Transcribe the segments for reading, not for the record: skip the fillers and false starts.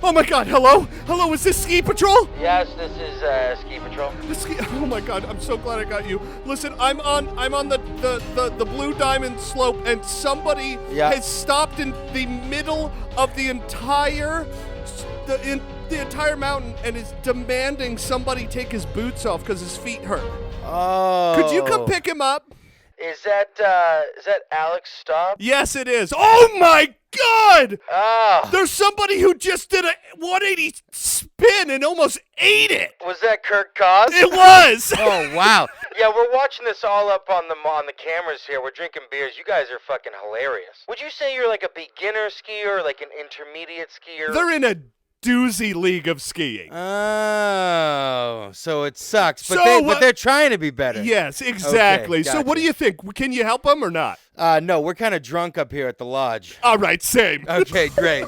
Oh my God! Hello! Is this Ski Patrol? Yes, this is Ski Patrol. Oh my God! I'm so glad I got you. Listen, I'm on the Blue Diamond slope, and somebody has stopped in the middle of the entire mountain and is demanding somebody take his boots off because his feet hurt. Oh. Could you come pick him up? Is that Alex Staub? Yes, it is. Oh my God! Oh. There's somebody who just did a 180 spin and almost ate it. Was that Kirk Koz? It was. Oh wow. Yeah, we're watching this all up on the cameras here. We're drinking beers. You guys are fucking hilarious. Would you say you're like a beginner skier or like an intermediate skier? They're in a Doozy league of skiing. Oh, so it sucks, but they're trying to be better. Yes, exactly. Okay, So what do you think? Can you help them or not? No, we're kind of drunk up here at the lodge. All right, same. Okay, great.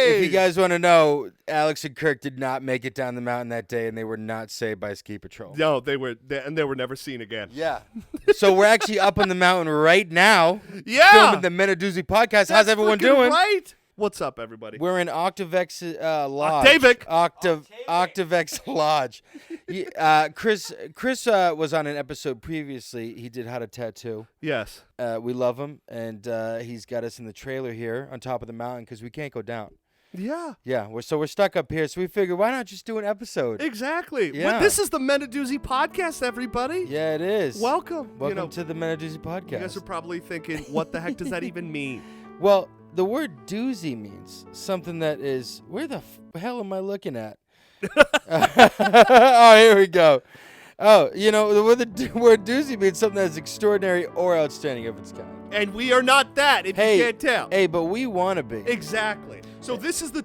If you guys want to know, Alex and Kirk did not make it down the mountain that day, and they were not saved by Ski Patrol. No, they were never seen again. Yeah. So we're actually up on the mountain right now. Yeah. Filming the Men of Doozy podcast. How's everyone doing? Right. What's up, everybody? We're in Octavex Lodge. Octavex Lodge. Chris was on an episode previously. He did How to Tattoo. Yes. We love him, and he's got us in the trailer here on top of the mountain because we can't go down. Yeah. Yeah, we're stuck up here, so we figured, why not just do an episode? Exactly. Yeah. Well, this is the Men of Doozy podcast, everybody. Yeah, it is. Welcome. Welcome to the Men of Doozy podcast. You guys are probably thinking, what the heck does that even mean? Well, the word doozy means something that is, where the hell am I looking at? Oh, here we go. Oh, the word doozy means something that's extraordinary or outstanding of its kind. And we are not that, if you can't tell. Hey, but we want to be. Exactly. So this is the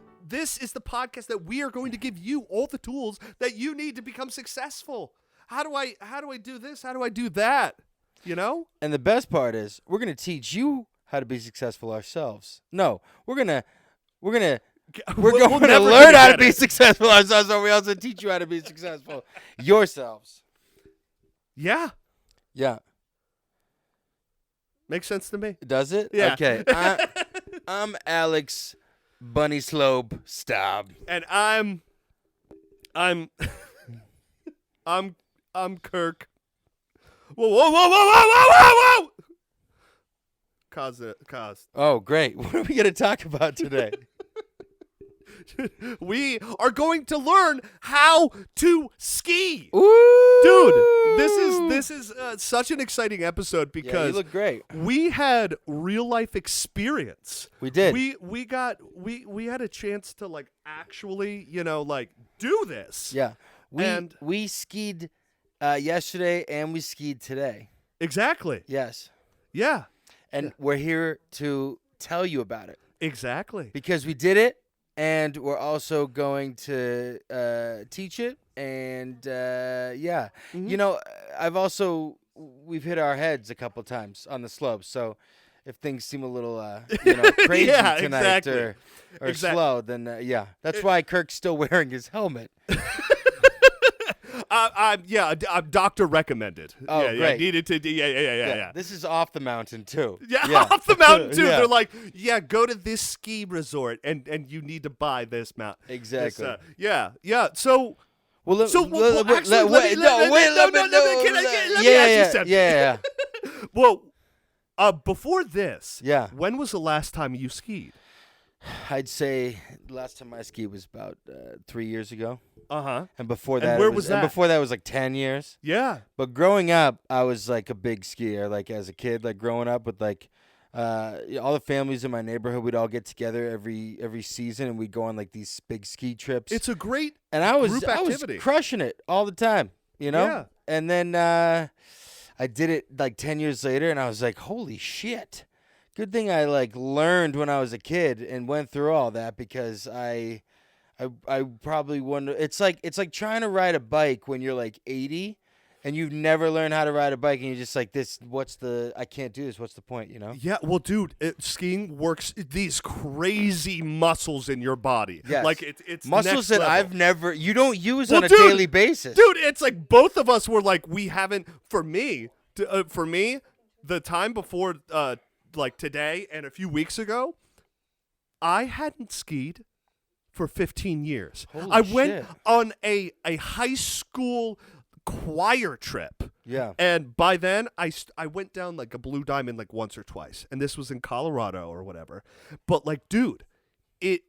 podcast that we are going to give you all the tools that you need to become successful. How do I do this? How do I do that? And the best part is we're going to teach you how to be successful ourselves. No, we're going to learn how to be successful ourselves, so we also teach you how to be successful yourselves. Yeah. Yeah. Makes sense to me. Does it? Yeah. Okay. I'm Alex Bunny Slope Staub. And I'm Kirk. Whoa. Koz. Oh, great. What are we going to talk about today? We are going to learn how to ski. Ooh. Dude, this is such an exciting episode because you look great. We had real life experience. We did. We had a chance to actually, do this. Yeah. We skied yesterday and we skied today. Exactly. Yes. Yeah. And we're here to tell you about it. Exactly. Because we did it, and we're also going to teach it. And, yeah. Mm-hmm. We've hit our heads a couple times on the slopes. So if things seem a little, crazy tonight exactly. or slow, then, That's why Kirk's still wearing his helmet. I'm doctor recommended. Oh, great. I needed to. Yeah. This is off the mountain too. Yeah, off the mountain too. They're like, go to this ski resort, and you need to buy this mount. Exactly. Yeah. So. Well, let me ask you something. Yeah. Well, before this, yeah. When was the last time you skied? I'd say the last time I skied was about 3 years ago. Uh-huh. And before that, where was that? And before that was 10 years. Yeah. But growing up, I was a big skier. As a kid, growing up with all the families in my neighborhood, we'd all get together every season, and we'd go on these big ski trips. It's a great group activity. I was crushing it all the time, Yeah. And then I did it 10 years later, and I was like, holy shit. Good thing I learned when I was a kid and went through all that, because I probably wonder. It's like trying to ride a bike when you're 80, and you've never learned how to ride a bike, and you're just like, I can't do this. What's the point, you know? Yeah, well, dude, skiing works these crazy muscles in your body. Yes. Like, it's muscles next that level. you don't use Well, on a dude, daily basis. Dude, it's like both of us were like, we haven't, for me, the time before, like today and a few weeks ago, I hadn't skied for 15 years. Holy I shit. went on a high school choir trip. Yeah. And by then, I went down like a Blue Diamond like once or twice. And this was in Colorado or whatever. But like, dude, you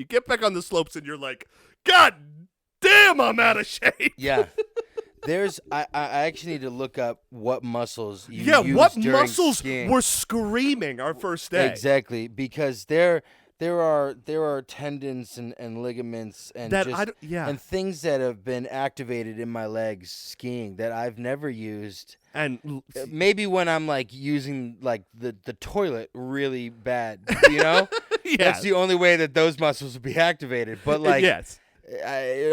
get back on the slopes and you're like, God damn, I'm out of shape. Yeah. I actually need to look up what muscles you use what during muscles skiing. were screaming our first day. Exactly, because there are tendons and ligaments and and things that have been activated in my legs skiing that I've never used. And maybe when I'm like using like the toilet really bad, you know? That's the only way that those muscles will be activated. But like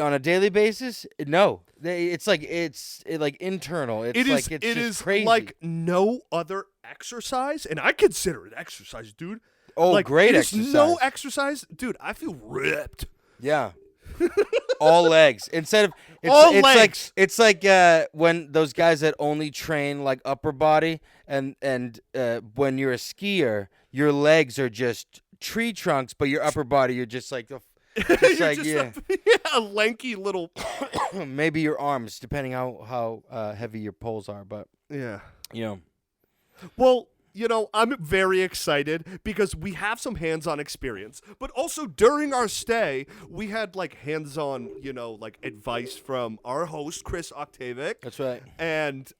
on a daily basis, no. It's like internal. It is crazy. Like no other exercise, and I consider it exercise, dude. Oh, like, great there's exercise. No exercise, dude. I feel ripped. Yeah. All legs. Instead of legs. It's like when those guys that only train like upper body and when you're a skier, your legs are just tree trunks, but your upper body you're just like a lanky little maybe your arms, depending how heavy your poles are, but yeah. You know. Well, you know, I'm very excited because we have some hands-on experience, but also during our stay, we had like hands-on, you know, like advice from our host Chris Octavic. That's right. And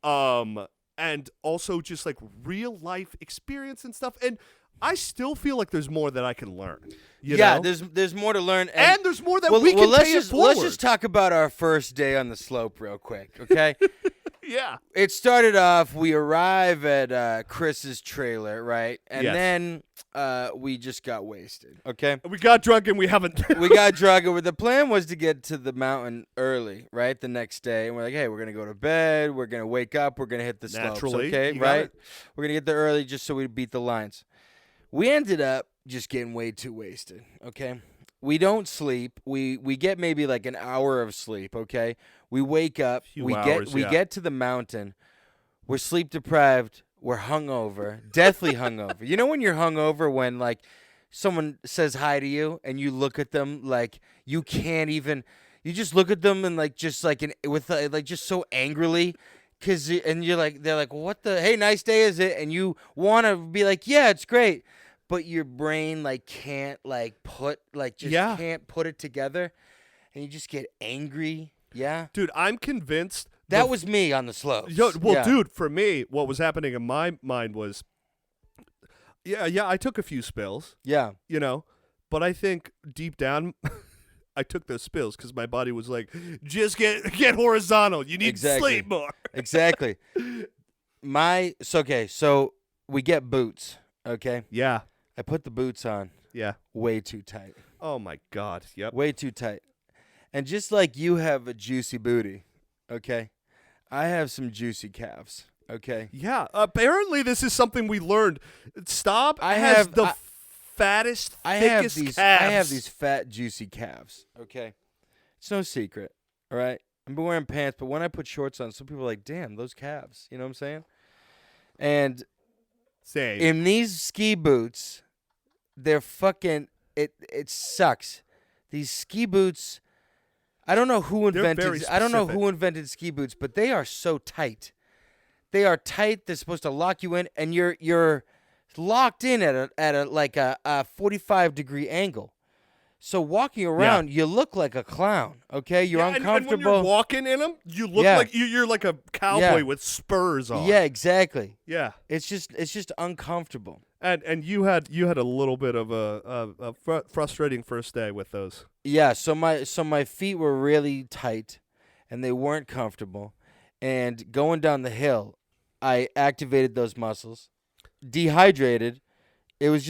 also just like real life experience and stuff. And I still feel like there's more that I can learn. You know? there's more to learn, and there's more that we can pay it forward. Let's just talk about our first day on the slope real quick, okay? Yeah. It started off. We arrive at Chris's trailer, right, and then we just got wasted. Okay. We got drunk and we haven't. We got drunk. And the plan was to get to the mountain early, right, the next day, and we're like, hey, we're gonna go to bed. We're gonna wake up. We're gonna hit the slopes, okay, right? We're gonna get there early just so we beat the lines. We ended up just getting way too wasted, okay? We don't sleep. We get maybe like an hour of sleep, okay? We wake up. We get to the mountain. We're sleep deprived. We're hungover, deathly hungover. You know when you're hungover when like someone says hi to you and you look at them like you can't even. You just look at them and like just like just so angrily. And you're like, they're like, what the, hey, nice day, is it? And you want to be like, yeah, it's great. But your brain like can't like can't put it together. And you just get angry. Yeah. Dude, I'm convinced. That was me on the slopes. Dude, for me, what was happening in my mind was, I took a few spills. Yeah. You know, but I think deep down, I took those spills because my body was like, just get horizontal. You need to sleep more. Exactly. So we get boots, okay? Yeah. I put the boots on. Yeah. Way too tight. Oh, my God. Yep. Way too tight. And just like you have a juicy booty, okay, I have some juicy calves, okay? Yeah. Apparently, this is something we learned. Staub has the fattest, thickest calves. I have these fat, juicy calves, okay? It's no secret, all right? I've been wearing pants, but when I put shorts on, some people are like, damn, those calves. You know what I'm saying? And in these ski boots, they're fucking, it sucks. These ski boots, I don't know who invented ski boots, but they are so tight. They are tight. They're supposed to lock you in, and you're locked in at a 45-degree angle. So walking around, you look like a clown. Okay, you're uncomfortable. And when you're walking in them, you look like you're like a cowboy with spurs on. Yeah, exactly. Yeah, it's just uncomfortable. And you had a little bit of a frustrating first day with those. Yeah, so my feet were really tight, and they weren't comfortable. And going down the hill, I activated those muscles. Dehydrated, it was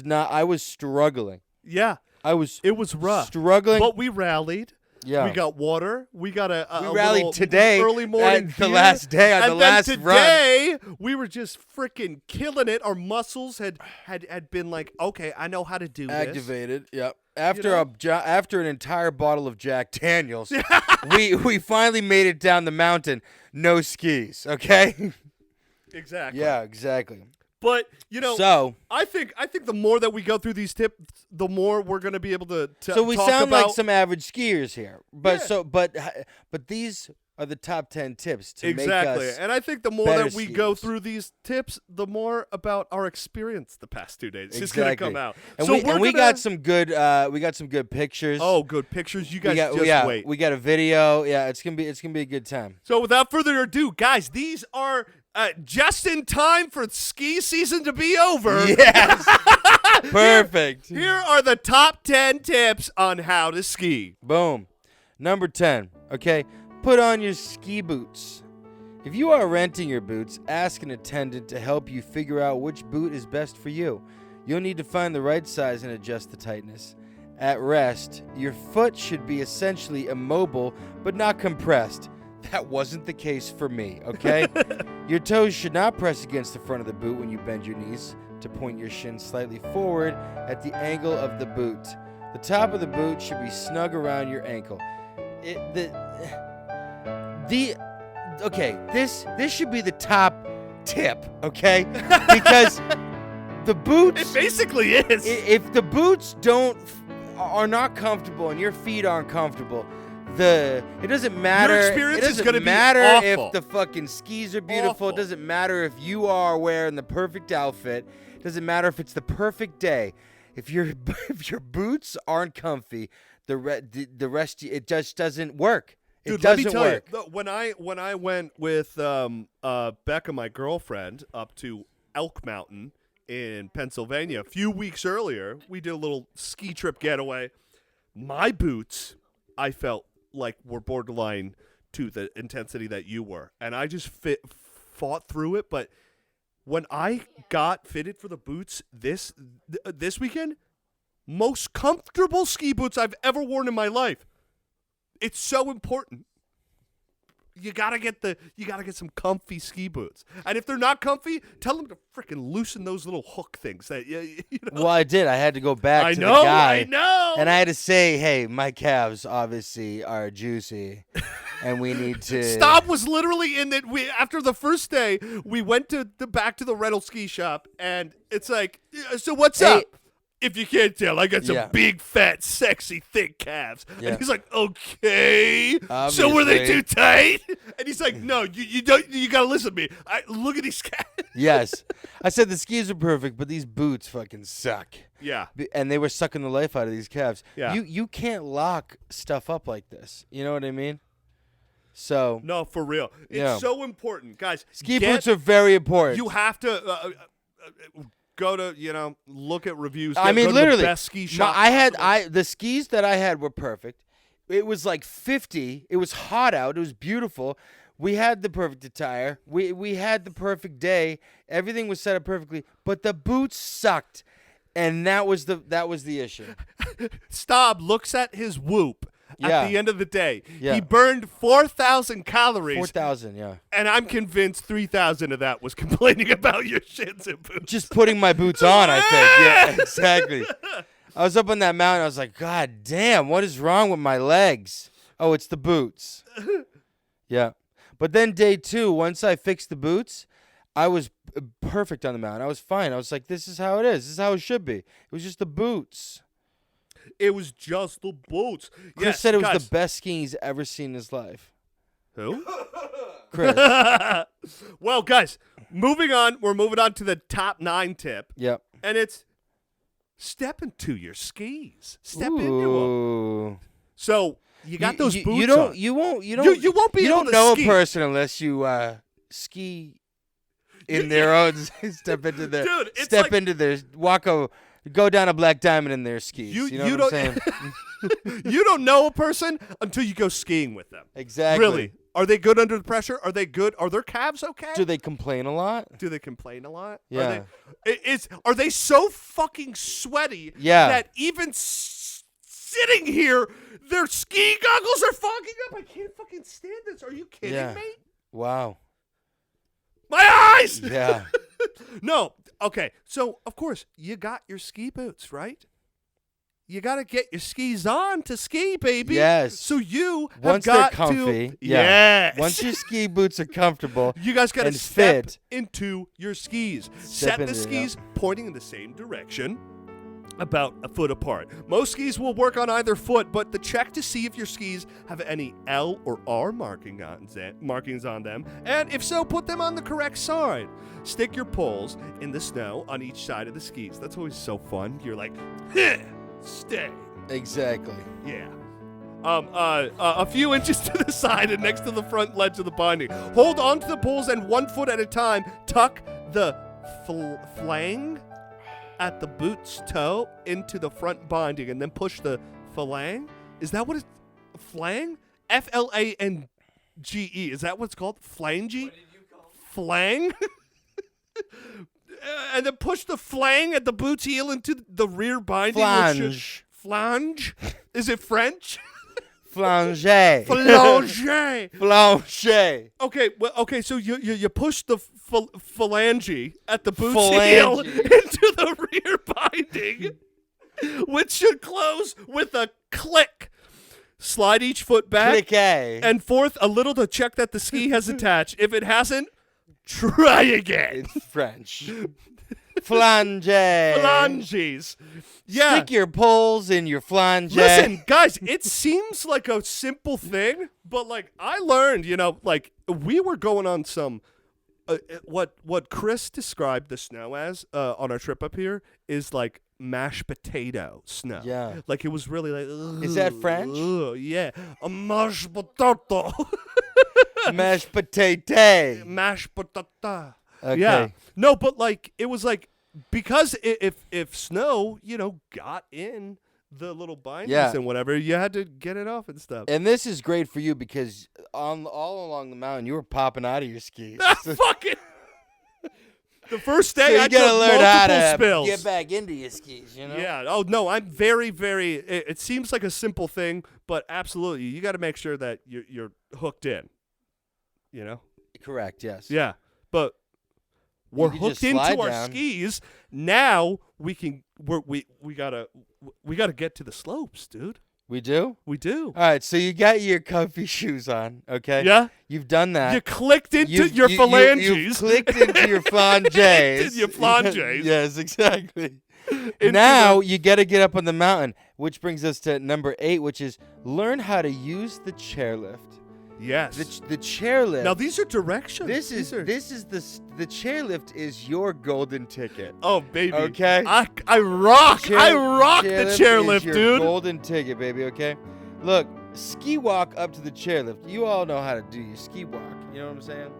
not. I was struggling. Yeah, it was rough. Struggling, but we rallied. Yeah. We got water. We got a We rallied little today early morning at the beer. last day on and the then last today, we were just freaking killing it. Our muscles had been like, okay, I know how to do this. Activated. Yep. After an entire bottle of Jack Daniels, we finally made it down the mountain. No skis. Okay. Exactly. Yeah. Exactly. But So I think the more that we go through these tips, the more we're going to be able to. So we talk sound about, like some average skiers here, but Yeah. but these are the top 10 tips to exactly, make us. and I think the more better that we go skiers. through these tips, the more about our experience the past 2 days is Exactly. going to come out. And so we got some good pictures. Oh, good pictures! You guys wait. We got a video. Yeah, it's gonna be a good time. So without further ado, guys, these are just in time for ski season to be over. Yes. Perfect. Here are the top 10 tips on how to ski. Boom. Number 10. Okay, put on your ski boots. If you are renting your boots, ask an attendant to help you figure out which boot is best for you. You'll need to find the right size and adjust the tightness. At rest, your foot should be essentially immobile but not compressed. That wasn't the case for me, okay? Your toes should not press against the front of the boot when you bend your knees to point your shins slightly forward at the angle of the boot. The top of the boot should be snug around your ankle. This should be the top tip, okay? Because the boots, It basically is. if the boots are not comfortable and your feet aren't comfortable, it doesn't matter. Your experience it is doesn't gonna be matter awful. if the fucking skis are beautiful. Awful. It doesn't matter if you are wearing the perfect outfit. It doesn't matter if it's the perfect day. If your boots aren't comfy, the rest it just doesn't work. It Dude, let me doesn't tell work. you, when I went with Becca, my girlfriend, up to Elk Mountain in Pennsylvania a few weeks earlier, we did a little ski trip getaway. My boots, I felt like were borderline to the intensity that you were, and I just fought through it. But when I got fitted for the boots this weekend, most comfortable ski boots I've ever worn in my life. It's so important. You gotta get some comfy ski boots, and if they're not comfy, tell them to freaking loosen those little hook things. That you know. Well, I did. I had to go back to know, the guy. I know. And I had to say, hey, my calves obviously are juicy, and we need to. Staub was literally in that. After the first day, we went back to the rental ski shop, and it's like, so what's up? If you can't tell, I got some big, fat, sexy, thick calves. Yeah. And he's like, okay. So were they too tight? And he's like, no, you don't. You gotta listen to me. Look at these calves. Yes. I said the skis are perfect, but these boots fucking suck. Yeah. And they were sucking the life out of these calves. Yeah. You can't lock stuff up like this. You know what I mean? So. No, for real. It's so important, guys. Ski boots are very important. You have to go to, look at reviews. I mean, go to literally, the best ski shop. The skis that I had were perfect. It was like 50. It was hot out. It was beautiful. We had the perfect attire. We had the perfect day. Everything was set up perfectly, but the boots sucked, and that was the issue. Staub looks at his whoop at the end of the day. Yeah. He burned 4,000 calories. 4,000, yeah. And I'm convinced 3,000 of that was complaining about your shins and boots. Just putting my boots on, I think. Yeah, exactly. I was up on that mountain. I was like, God damn, what is wrong with my legs? Oh, it's the boots. Yeah. But then day 2, once I fixed the boots, I was perfect on the mountain. I was fine. I was like, this is how it is. This is how it should be. It was just the boots. It was just the boots. Chris said it was the best skiing he's ever seen in his life. Who? Chris. Well, guys, moving on. We're moving on to the top 9 tip. Yep. And it's step into your skis. Step into them. So you got those boots on. You won't be You don't know a person unless you ski in their own step into their Dude, it's step like, into their go down a black diamond in their skis. You know what I'm saying? You don't know a person until you go skiing with them. Exactly. Really? Are they good under the pressure? Are they good? Are their calves okay? Do they complain a lot? Do they complain a lot? Yeah. Are they so fucking sweaty Yeah. that even sitting here. Their ski goggles are fogging up. I can't fucking stand this. Are you kidding me? Wow. My eyes! Yeah. No. Okay. So, of course, you got your ski boots, right? You got to get your skis on to ski, baby. Yes. So you have Once got they're comfy. to... Yeah. Yes. Once your ski boots are comfortable. You guys got to and step fit. into your skis. Step Set the into it, skis pointing in the same direction, about a foot apart. Most skis will work on either foot, but check to see if your skis have any L or R markings on them, and if so, put them on the correct side. Stick your poles in the snow on each side of the skis. That's always so fun. You're like, stay. Exactly. Yeah. A few inches to the side and next to the front ledge of the binding. Hold on to the poles and 1 foot at a time. Tuck the flang at the boot's toe into the front binding and then push the flang. Is that what it's flang? Flange. Is that what it's called? Flange? What did you call flang? And then push the flang at the boot's heel into the rear binding. Flange. Flange? Is it French? Flange. Flange. Flange. Okay, well, okay. So you push the phalange at the boot's Phalange. heel into the rear binding, which should close with a click. Slide each foot back. Click A. And fourth, a little to check that the ski has attached. If it hasn't, try again. It's French. Flange. Phalanges. Yeah. Stick your poles in your flange. Listen, guys, it seems like a simple thing, but like I learned, like we were going on some what Chris described the snow as on our trip up here is like mashed potato snow. Yeah. Like it was really like Is that French? Yeah. A mashed potato. Mashed potato. Mashed potato. Okay. Yeah. No, but like it was like because if snow, got in the little bindings and whatever, you had to get it off and stuff. And this is great for you because all along the mountain you were popping out of your skis. Fucking the first day So you I gotta took learn how multiple to spills. get back into your skis, Yeah. Oh no, I'm very, very. It seems like a simple thing, but absolutely, you got to make sure that you're hooked in. Correct. Yes. Yeah, but we're can hooked just into slide our down. skis. Now we can. We gotta get to the slopes, dude. We do. We do. All right. So you got your comfy shoes on. Okay. Yeah. You've done that. You clicked into You've- your phalanges. You've clicked into your flanges. Your flanges. Yes, exactly. Into Now you got to get up on the mountain, which brings us to number 8, which is learn how to use the chairlift. Yes. The chairlift. Now these are directions. This These is are- the chairlift is your golden ticket. Oh baby. Okay. I rock the chairlift, is your dude. golden ticket, baby. Okay. Look, ski walk up to the chairlift. You all know how to do your ski walk. You know what I'm saying?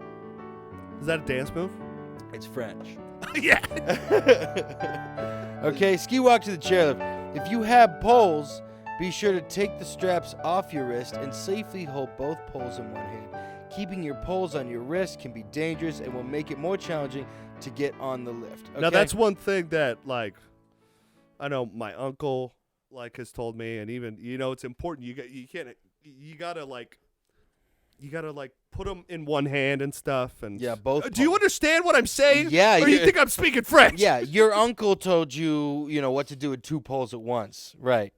Is that a dance move? It's French. Yeah. Okay, ski walk to the chairlift. If you have poles, be sure to take the straps off your wrist and safely hold both poles in one hand. Keeping your poles on your wrist can be dangerous and will make it more challenging to get on the lift. Okay? Now that's one thing that I know my uncle has told me, and even it's important. You gotta put them in one hand and stuff. And Yeah, both Do you poles. understand what I'm saying? Yeah, Or do you yeah. think I'm speaking French? Yeah, your uncle told you, what to do with 2 poles at once. Right.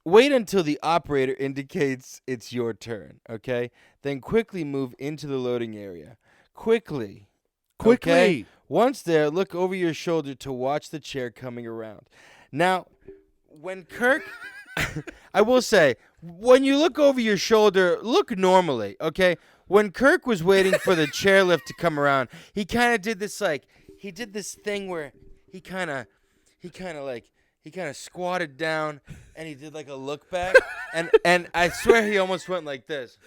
Wait until the operator indicates it's your turn, okay? Then quickly move into the loading area. Quickly. Okay? Once there, look over your shoulder to watch the chair coming around. Now, when Kirk, I will say, when you look over your shoulder, look normally, okay? When Kirk was waiting for the chairlift to come around, he kind of did this thing where he kind of squatted down and he did like a look back and I swear he almost went like this.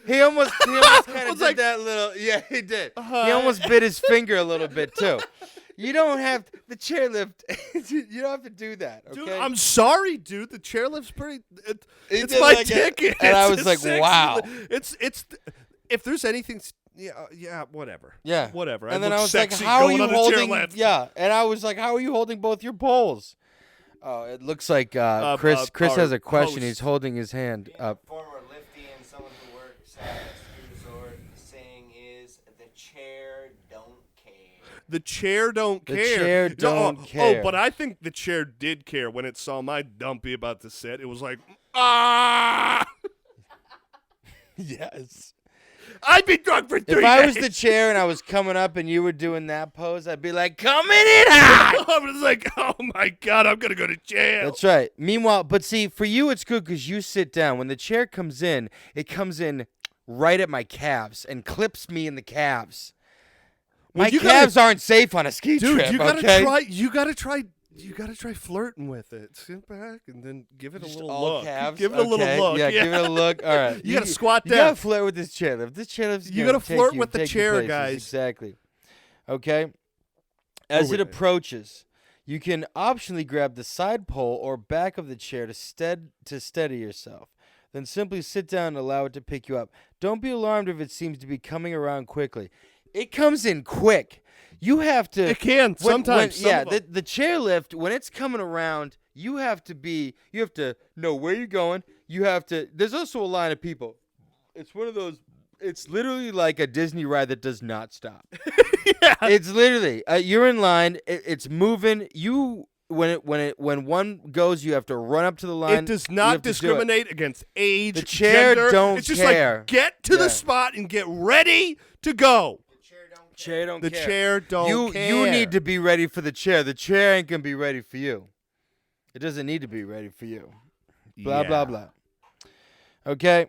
He almost kind of did that little. Yeah, he did. He almost bit his finger a little bit too. You don't have the chairlift. You don't have to do that. Okay. Dude, I'm sorry, dude. The chairlift's pretty. It's did my like ticket. and I was It's like, sexy. wow. It's if there's anything Yeah, whatever. Yeah. Whatever. And then I look was like, sexy how are going you on the chair holding? lift. Yeah. And I was like, how are you holding both your poles? Oh, it looks like Chris our has a question. host. He's holding his hand Being up. a former lifty and someone who works at a ski resort, the saying is, the chair don't care. The chair don't The care. chair don't care. Oh, but I think the chair did care when it saw my dumpy about to sit. It was like, ah! Yes. I'd be drunk for 3 days. If I was the chair and I was coming up and you were doing that pose, I'd be like, coming in hot. I was like, oh my God, I'm going to go to jail. That's right. Meanwhile, but see, for you, it's good because you sit down. When the chair comes in, it comes in right at my calves and clips me in the calves. Well, My you calves aren't safe on a ski Dude, trip. you gotta okay? try. You gotta try flirting with it. Sit back and then give it Just a little all look. calves? Give it a little Okay. look. Yeah, give it a look. All right. You gotta squat You down. gotta flirt with this chairlift. This chairlift's You gonna gotta flirt take with the take you chair, places. guys. Exactly. Okay. As wait. it approaches, you can optionally grab the side pole or back of the chair to steady yourself. Then simply sit down and allow it to pick you up. Don't be alarmed if it seems to be coming around quickly. It comes in quick. You have to. It can sometimes. some Yeah, of 'em. the chairlift when it's coming around, you have to know where you're going. You have to. There's also a line of people. It's one of those. It's literally like a Disney ride that does not stop. Yeah. It's literally you're in line. It's moving. When one goes, you have to run up to the line. It does You not have to do it. discriminate against age. The chair gender. don't It's just care. like get to Yeah. the spot and get ready to go. Chair don't The care. chair don't care. You need to be ready for the chair. The chair ain't gonna be ready for you. It doesn't need to be ready for you. Blah blah blah. Okay.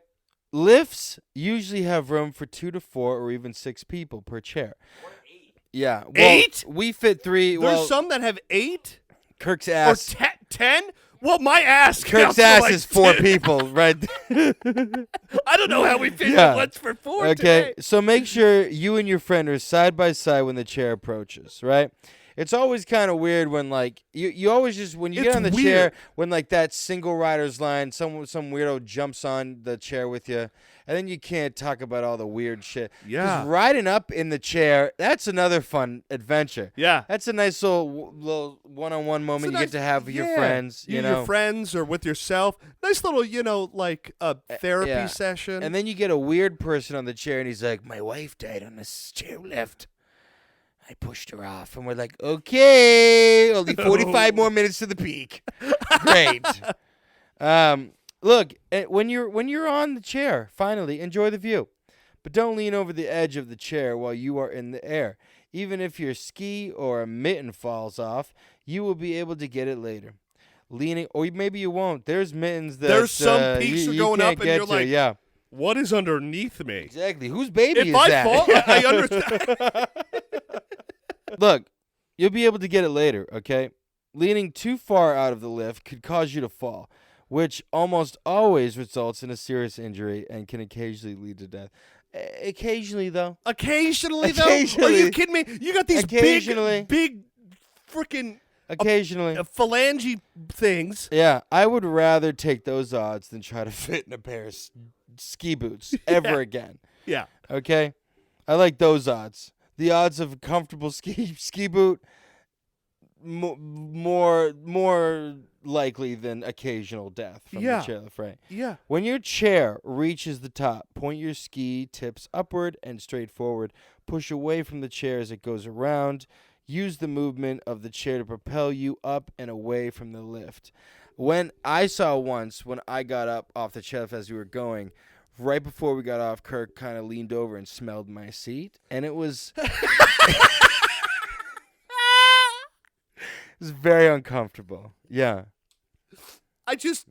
Lifts usually have room for 2 to 4 or even 6 people per chair. Or 8. Yeah. Well, 8? We fit 3. There's Well, some that have 8 Kirk's or ass. 10. Well, my ass. Kirk's counts for ass like is 4 10. people, right? I don't know how we fit Yeah. once for 4 Okay, today. so make sure you and your friend are side by side when the chair approaches, right? It's always kind of weird when like you always just when you get It's on the weird. chair when like that single rider's line, some weirdo jumps on the chair with you, and then you can't talk about all the weird shit. 'Cause Yeah. riding up in the chair, that's another fun adventure. Yeah. That's a nice little one-on-one moment you nice- get to have with your yeah. friends, you know. Your friends or with yourself. Nice little, like a therapy yeah. session. And then you get a weird person on the chair, and he's like, "My wife died on this chairlift. I pushed her off." And we're like, "Okay, only 45 more minutes to the peak. Great." Look, when you're on the chair, finally enjoy the view, but don't lean over the edge of the chair while you are in the air. Even if your ski or a mitten falls off, you will be able to get it later. Leaning, or maybe you won't. There's mittens that There's some peaks you are going can't up and get you're to. like, yeah. what is underneath me? Exactly. Whose baby If is I that? fall, I understand. Look, you'll be able to get it later, okay? Leaning too far out of the lift could cause you to fall, which almost always results in a serious injury and can occasionally lead to death. Occasionally, though. Occasionally, though? Occasionally. Are you kidding me? You got these Occasionally. big freaking Occasionally. phalange things. Yeah, I would rather take those odds than try to fit in a pair of ski boots ever again. Yeah. Okay? I like those odds. The odds of a comfortable ski boot more likely than occasional death from Yeah. the chairlift, right? Yeah. When your chair reaches the top, point your ski tips upward and straight forward. Push away from the chair as it goes around. Use the movement of the chair to propel you up and away from the lift. When I saw once, when I got up off the chairlift as we were going, right before we got off, Kirk kind of leaned over and smelled my seat, and it was it was very uncomfortable. Yeah. I just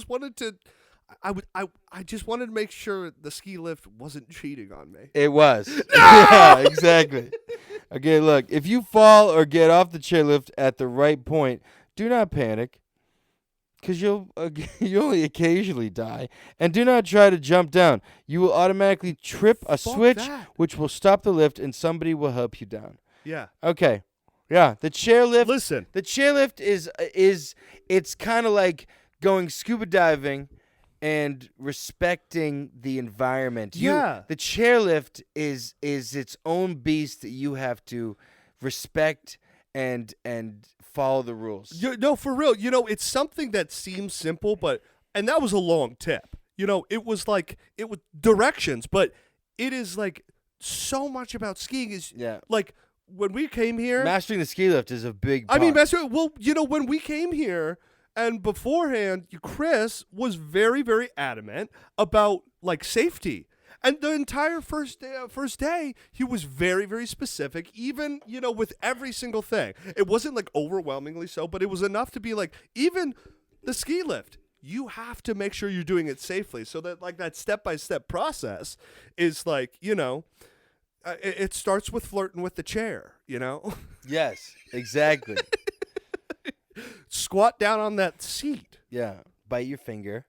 wanted to I just wanted to make sure the ski lift wasn't cheating on me. It was. Yeah, exactly. Okay, look, if you fall or get off the chairlift at the right point, do not panic, because you'll only occasionally die. And do not try to jump down. You will automatically trip a Fuck switch, that. which will stop the lift, and somebody will help you down. Yeah. Okay. Yeah, the chairlift. Listen. The chairlift is it's kind of like going scuba diving and respecting the environment. Yeah. The chairlift is its own beast that you have to respect and follow the rules. No, for real. It's something that seems simple, and that was a long tip. It was directions, but it is like so much about skiing is like when we came here. Mastering the ski lift is a big part. I mean, when we came here and beforehand, Chris was very, very adamant about like safety. And the entire first day, he was very, very specific, even, with every single thing. It wasn't like overwhelmingly so, but it was enough to be like, even the ski lift, you have to make sure you're doing it safely. So that like that step-by-step process is like, it starts with flirting with the chair, Yes, exactly. Squat down on that seat. Yeah, bite your finger.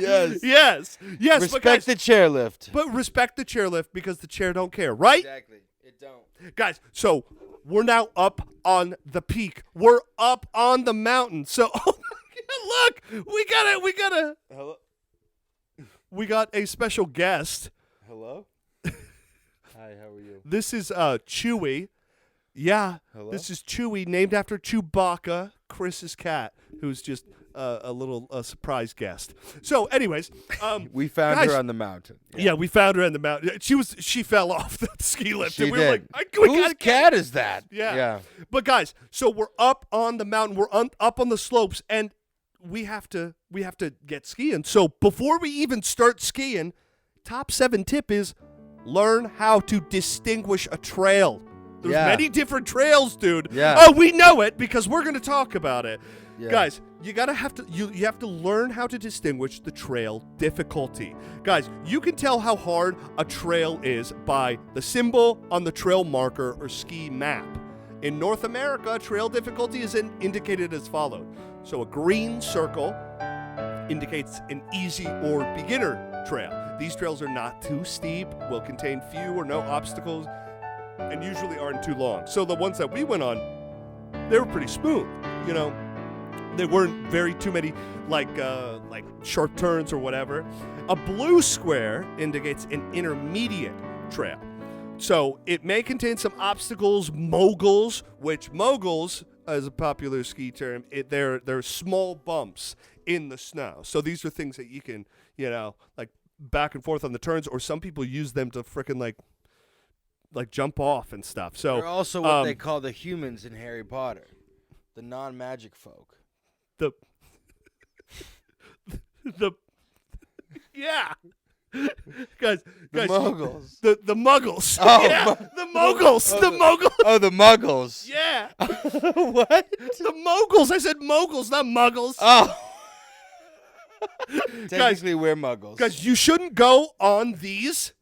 Yes. Respect the chairlift. But respect the chairlift because the chair don't care, right? Exactly. It don't. Guys, so we're now up on the peak. We're up on the mountain. So look, we got Hello. we got a special guest. Hello. Hi, how are you? This is Chewy. Yeah, Hello? This is Chewy, named after Chewbacca, Chris's cat, who's just a little surprise guest. So, anyways, we found guys, her on the mountain. Yeah, we found her on the mountain. She fell off the ski lift. She and we did. were like, we Whose cat is that? Yeah. But guys, so we're up on the mountain. We're up on the slopes, and we have to get skiing. So before we even start skiing, top 7 tip is learn how to distinguish a trail. There's many different trails, dude. Yeah. Oh, we know it because we're going to talk about it. Yeah. Guys, you have to learn how to distinguish the trail difficulty. Guys, you can tell how hard a trail is by the symbol on the trail marker or ski map. In North America, trail difficulty is indicated as followed. So a green circle indicates an easy or beginner trail. These trails are not too steep, will contain few or no obstacles, and usually aren't too long. So the ones that we went on, they were pretty smooth, They weren't too many like sharp turns or whatever. A blue square indicates an intermediate trail. So it may contain some obstacles, moguls, which moguls, as a popular ski term, they're small bumps in the snow. So these are things that you can, like back and forth on the turns, or some people use them to frickin' like jump off and stuff. So they're also what they call the humans in Harry Potter, the non-magic folk. Yeah. Guys, muggles. The muggles. Oh, yeah, the moguls. The moguls. Oh, the muggles. Yeah. What? The moguls. I said moguls, not muggles. Oh. Technically, we're muggles. Guys, you shouldn't go on these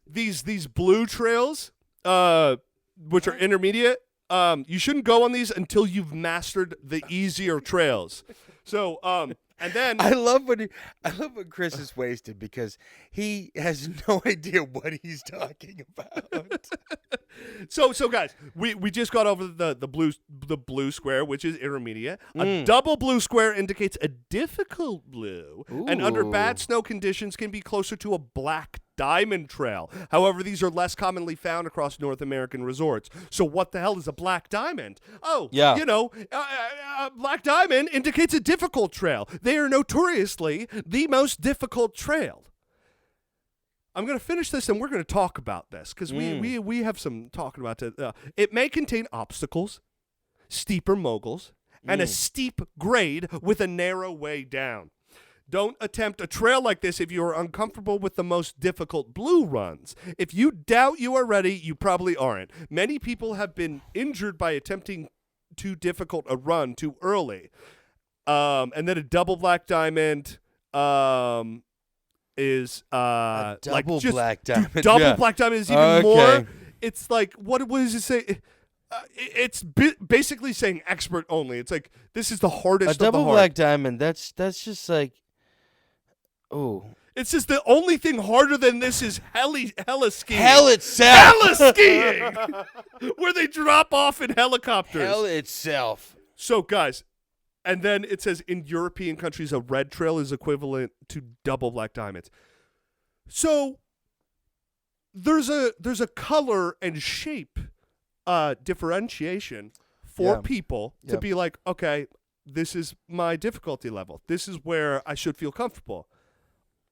blue trails, which are intermediate. You shouldn't go on these until you've mastered the easier trails. So, and then I love when Chris is wasted because he has no idea what he's talking about. So guys, we just got over the blue square, which is intermediate. A double blue square indicates a difficult blue, and under bad snow conditions can be closer to a black diamond trail. However, these are less commonly found across North American resorts. So what the hell is a black diamond? Oh, yeah. Black diamond indicates a difficult trail. They are notoriously the most difficult trail. I'm going to finish this and we're going to talk about this because we have some talking about it. It may contain obstacles, steeper moguls, and a steep grade with a narrow way down. Don't attempt a trail like this if you are uncomfortable with the most difficult blue runs. If you doubt you are ready, you probably aren't. Many people have been injured by attempting too difficult a run too early. And then a double black diamond is a double like just black diamond. Double black diamond is even more. It's like what does it say? It's basically saying expert only. It's like this is the hardest. A double of the hard. black diamond. That's just like, oh. It's just the only thing harder than this is hella skiing. Hell itself. Hella skiing, where they drop off in helicopters. Hell itself. So guys, And then it says in European countries, a red trail is equivalent to double black diamonds. So there's a color and shape differentiation for people to be like, okay, this is my difficulty level. This is where I should feel comfortable.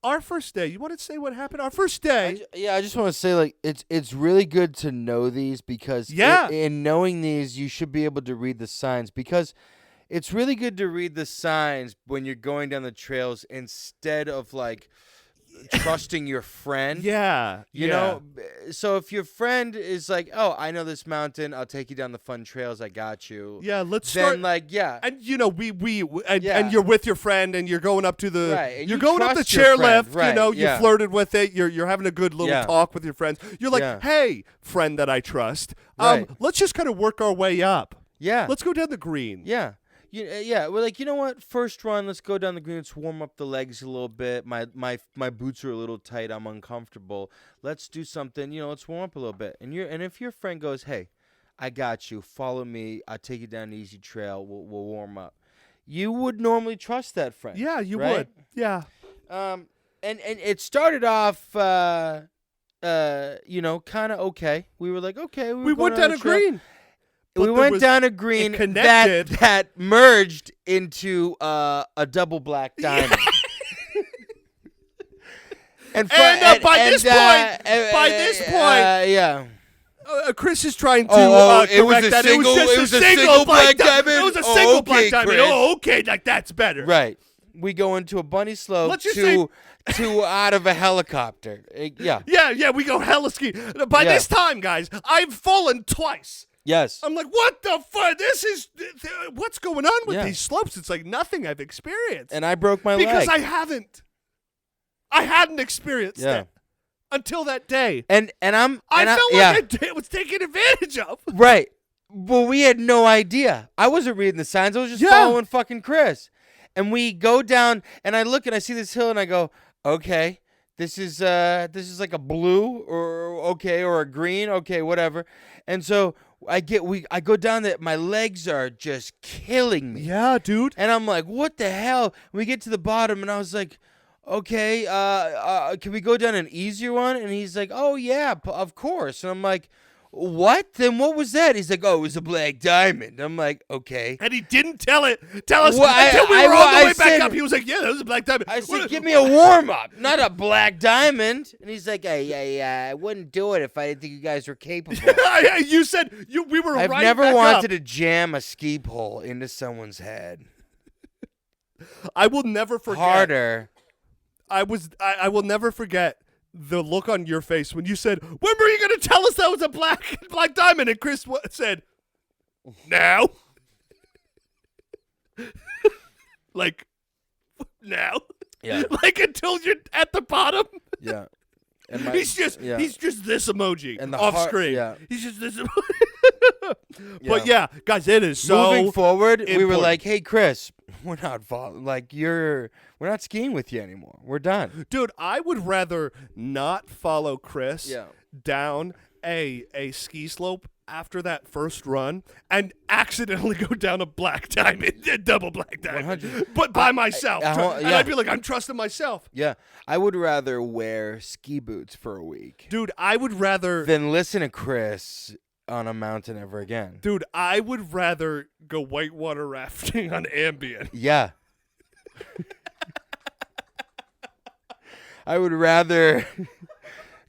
Our first day, you want to say what happened? Our first day. I just want to say, like, it's really good to know these because in knowing these, you should be able to read the signs because it's really good to read the signs when you're going down the trails instead of, like, trusting your friend. You know? So if your friend is like, oh, I know this mountain, I'll take you down the fun trails, I got you. Yeah, let's then, start. like, And, you know, and you're with your friend and you're going up to the, and you're you going up the trust your chairlift, friend. you know, Right, you flirted with it, you're having a good little talk with your friends. You're like, hey, friend that I trust, let's just kind of work our way up. Yeah. Let's go down the green. Yeah. We're like, you know what? First run, let's go down the green. Let's warm up the legs a little bit. My boots are a little tight. I'm uncomfortable. Let's do something. You know, let's warm up a little bit. And if your friend goes, hey, I got you. Follow me. I'll take you down the easy trail. We'll warm up. You would normally trust that friend. Yeah, you right? would. Yeah. And it started off, you know, kind of okay. We were like, okay, we went down a green. We went down a green that merged into a double black diamond. And by this point, Chris is trying to it was correct that. It was just a single black diamond. It was a single black diamond. Chris. Oh, okay, like that's better. Right. We go into a bunny slope to out of a helicopter. Yeah, we go hella ski. By this time, guys, I've fallen twice. Yes. I'm like, what the fuck? What's going on with these slopes? It's like nothing I've experienced. And I broke my leg. Because I hadn't experienced it until that day. I felt like I was taken advantage of. Right. Well, we had no idea. I wasn't reading the signs. I was just following fucking Chris. And we go down, and I look, and I see this hill, and I go, okay, this is like a blue, or a green, okay, whatever. And so I go down there. My legs are just killing me. Yeah, dude. And I'm like, what the hell? We get to the bottom, and I was like, okay, can we go down an easier one? And he's like, oh yeah, of course. And I'm like, what? Then what was that? He's like, oh, it was a black diamond. I'm like, okay. And he didn't tell us until we were on the way back up. He was like, yeah, that was a black diamond. I said, give me a warm-up, not a black diamond. And he's like, I wouldn't do it if I didn't think you guys were capable. You said we were I've right never back wanted up. to jam a ski pole into someone's head. I will never forget. Harder. I will never forget the look on your face when you said, when were you going to tell us that was a black diamond? And Chris said, now. Like, now. Yeah. Like until you're at the bottom. Yeah. And he's just this emoji and off screen. Yeah. He's just this emoji. But yeah, guys, it is so moving forward. important. We were like, hey, Chris, we're not skiing with you anymore. We're done. Dude, I would rather not follow Chris Yeah. down a ski slope after that first run and accidentally go down a black diamond, a double black diamond, 100. but by myself. And yeah. I'd be like, I'm trusting myself. Yeah. I would rather wear ski boots for a week. Dude, I would rather than listen to Chris on a mountain ever again. Dude, I would rather go whitewater rafting on Ambien. Yeah. I would rather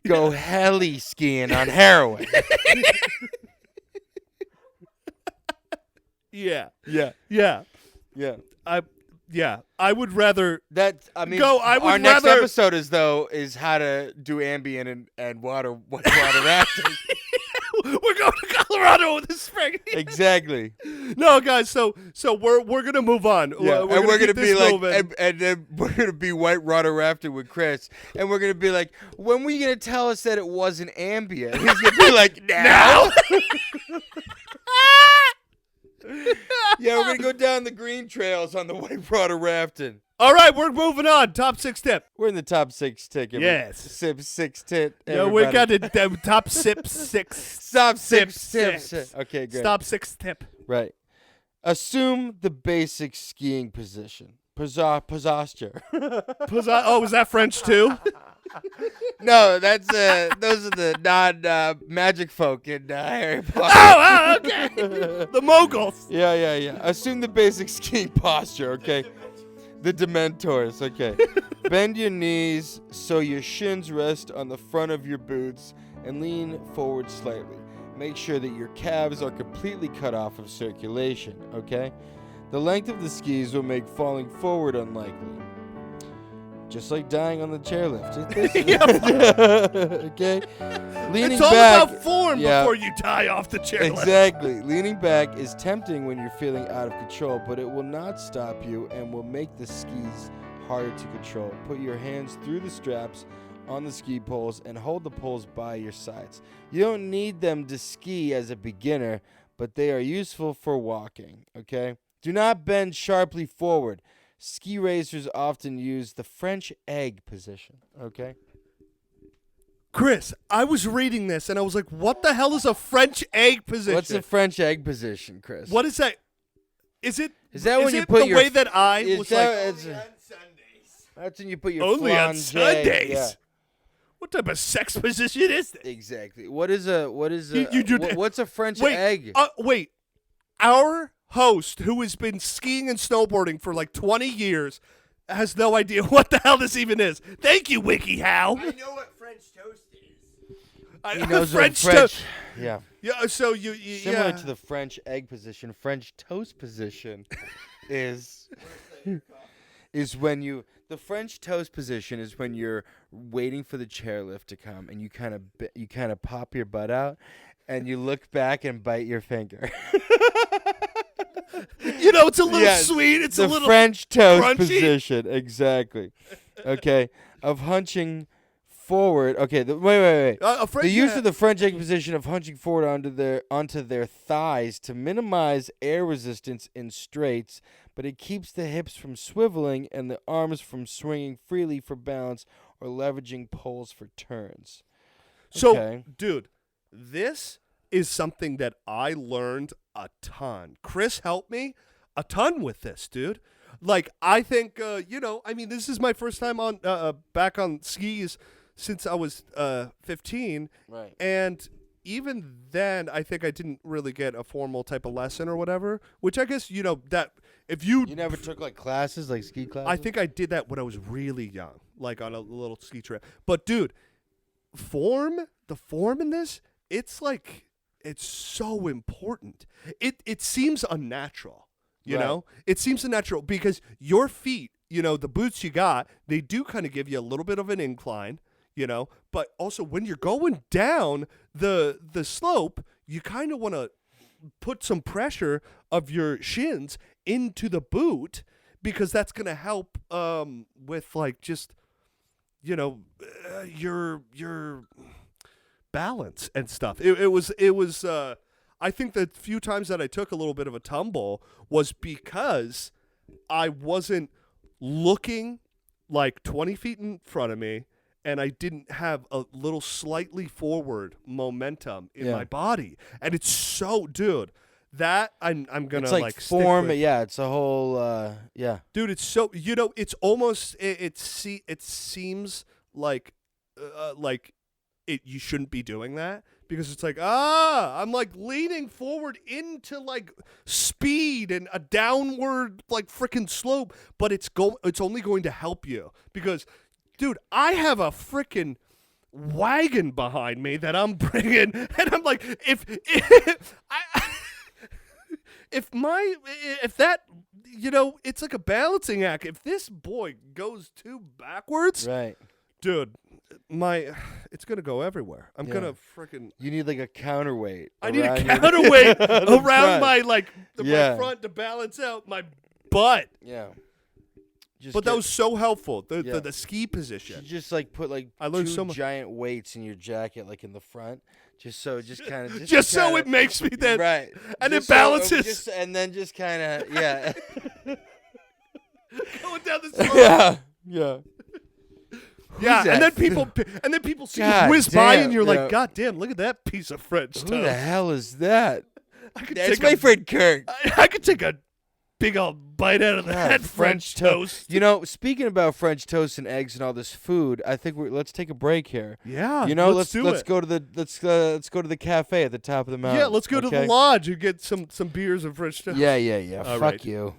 go heli skiing on heroin. Yeah. Yeah. Yeah. Yeah. I would rather our next episode is how to do Ambien and water rafting. We're going to Colorado this spring. Exactly. No, guys. So we're gonna move on. Yeah. We're gonna be like, moving. and then we're gonna be white water rafting with Chris, and we're gonna be like, when were you gonna tell us that it wasn't Ambien? He's gonna be like, now. Yeah, we're gonna go down the green trails on the white water rafting. All right, we're moving on. Top 6 tip. We're in the top 6 ticket. Yes. Sip 6 tit. Yeah, we got the top sip 6. Stop 6 sip. tips. Okay, good. Stop 6 tip. Right. Assume the basic skiing position. Posture. Oh, is that French too? No, that's those are the non-magic folk in Harry Potter. Oh, okay. The moguls. Yeah. Assume the basic skiing posture, okay? The Dementors, okay. Bend your knees so your shins rest on the front of your boots and lean forward slightly. Make sure that your calves are completely cut off of circulation, okay? The length of the skis will make falling forward unlikely. Just like dying on the chairlift. Okay? Leaning It's all back, about form before you die off the chairlift. Exactly. Leaning back is tempting when you're feeling out of control, but it will not stop you and will make the skis harder to control. Put your hands through the straps on the ski poles and hold the poles by your sides. You don't need them to ski as a beginner, but they are useful for walking, okay? Do not bend sharply forward. Ski racers often use the French egg position, okay? Chris, I was reading this and I was like, what the hell is a French egg position? What's a French egg position, Chris? What is that? Is that when you put the your way that I is was that- like, it's- Only on Sundays. That's when you put your only on flange. Sundays? Yeah. What type of sex position is this? Exactly. What's a what's a French Wait, egg? Wait. Our host, who has been skiing and snowboarding for like 20 years, has no idea what the hell this even is. Thank you, WikiHow. I know what French toast is. He knows French what French. toast. Yeah. Yeah, so you Similar yeah. to the French egg position, French toast position is when you the French toast position is when you're waiting for the chairlift to come and you kind of pop your butt out and you look back and bite your finger. It's a little Yes, sweet. It's the a little French toast crunchy. position, exactly. Okay, of hunching forward. Okay, wait. The use of the French egg position of hunching forward onto their thighs to minimize air resistance in straights, but it keeps the hips from swiveling and the arms from swinging freely for balance or leveraging poles for turns. So, Okay. dude, this is something that I learned a ton. Chris helped me a ton with this, dude. Like, I think, this is my first time on back on skis since I was 15. Right. And even then, I think I didn't really get a formal type of lesson or whatever, which I guess, that if you never took like classes, like ski classes? I think I did that when I was really young, like on a little ski trip. But dude, the form in this, it's like it's so important. It seems unnatural, you Right. know? It seems unnatural because your feet, the boots you got, they do kind of give you a little bit of an incline, but also when you're going down the slope, you kind of want to put some pressure of your shins into the boot because that's going to help with like just your balance and stuff. It was I think the few times that I took a little bit of a tumble was because I wasn't looking like 20 feet in front of me and I didn't have a little slightly forward momentum in my body. And it's so, dude, that I'm gonna it's like like form. stick with. Yeah, it's a whole. Dude, it's so it's almost it seems like you shouldn't be doing that because it's like I'm like leaning forward into like speed and a downward like freaking slope, but it's only going to help you because, dude, I have a freaking wagon behind me that I'm bringing, and I'm like if that it's like a balancing act. If this boy goes too backwards, Right. dude, it's gonna go everywhere. I'm gonna freaking. You need like a counterweight. I need a around your- counterweight the around front. my Yeah. front to balance out my butt. Yeah. Just But that get- was so helpful. Yeah. The ski You position. just like put like I learned two so much. giant weights in your jacket, like in the front, just so kind of Just so it makes me that right, and Just it so balances. and then just kind of yeah, going down the slope. yeah. Yeah, that? and then people see God you whiz by, damn, and you're yeah. like, God damn, look at that piece of French Who toast. the hell is that? That's my friend Kirk. I could take a big old bite out of that French toast. You know, speaking about French toast and eggs and all this food, I think let's take a break here. Yeah, you know, let's go to the cafe at the top of the mountain. Yeah, let's go to the lodge and get some beers and French toast. Yeah. Fuck right. you.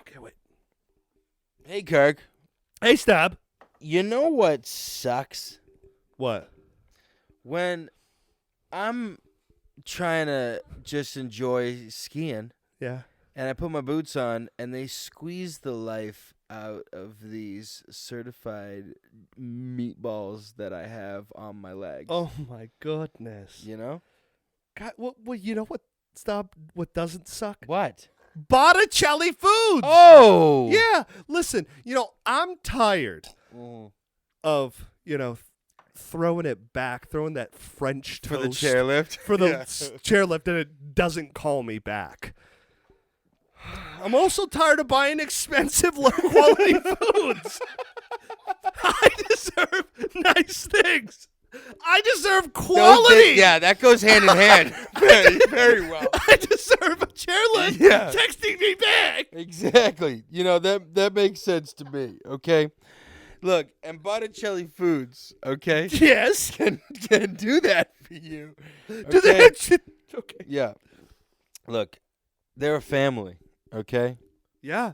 Okay, wait. Hey, Kirk. Hey, Staub. You know what sucks? What? When I'm trying to just enjoy skiing. Yeah. And I put my boots on, and they squeeze the life out of these certified meatballs that I have on my legs. Oh my goodness! You know? God, what? You know what? Stop. What doesn't suck? What? Botticelli Foods. Oh. Yeah. Listen. I'm tired of throwing it back, throwing that French toast for the chairlift. For the chairlift, and it doesn't call me back. I'm also tired of buying expensive, low-quality foods. I deserve nice things. I deserve quality. That goes hand in hand. Very well. I deserve a chairlift texting me back. Exactly. That makes sense to me, okay? Look, and Botticelli Foods, okay? Yes. Can do that for you. Okay? Do that. Okay. Yeah. Look, they're a family. Okay? Yeah.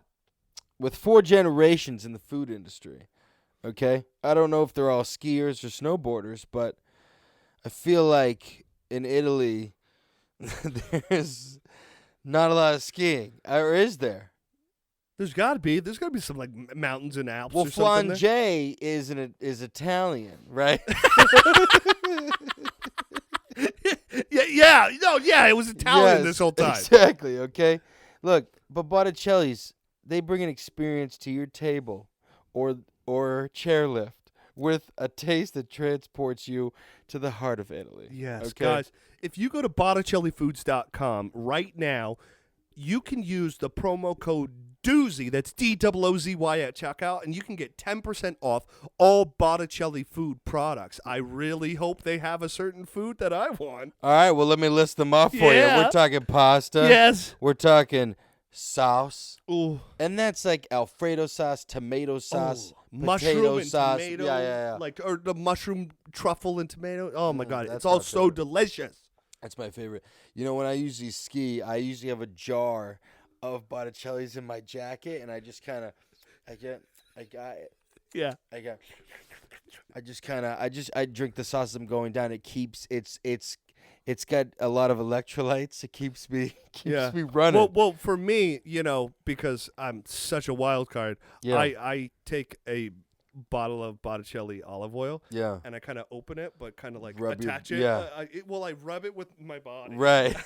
With 4 generations in the food industry. Okay? I don't know if they're all skiers or snowboarders, but I feel like in Italy there's not a lot of skiing. Or is there? There's got to be. There's got to be some like mountains and Alps well, or something. Flange is Italian, right? Yeah, it was Italian this whole time. Exactly, okay? Look, but Botticelli's, they bring an experience to your table or chairlift with a taste that transports you to the heart of Italy. Yes, okay? guys, if you go to BotticelliFoods.com right now, you can use the promo code Doozy, that's DOOZY at checkout, and you can get 10% off all Botticelli food products. I really hope they have a certain food that I want. All right, well, let me list them off for you. We're talking pasta. Yes. We're talking sauce. Ooh. And that's like Alfredo sauce, tomato sauce, potato mushroom and sauce. tomato. Yeah. Or the mushroom truffle and tomato. Oh, my God. that's It's all my so favorite. delicious. That's my favorite. When I usually ski, I usually have a jar of Botticelli's in my jacket, and I just kind of, I got it. Yeah. I drink the sauce as I'm going down. It keeps, it's got a lot of electrolytes. It keeps me running. Well, for me, because I'm such a wild card, I take a bottle of Botticelli olive oil, and I kind of open it, but kind of like attach it. I rub it with my body. Right.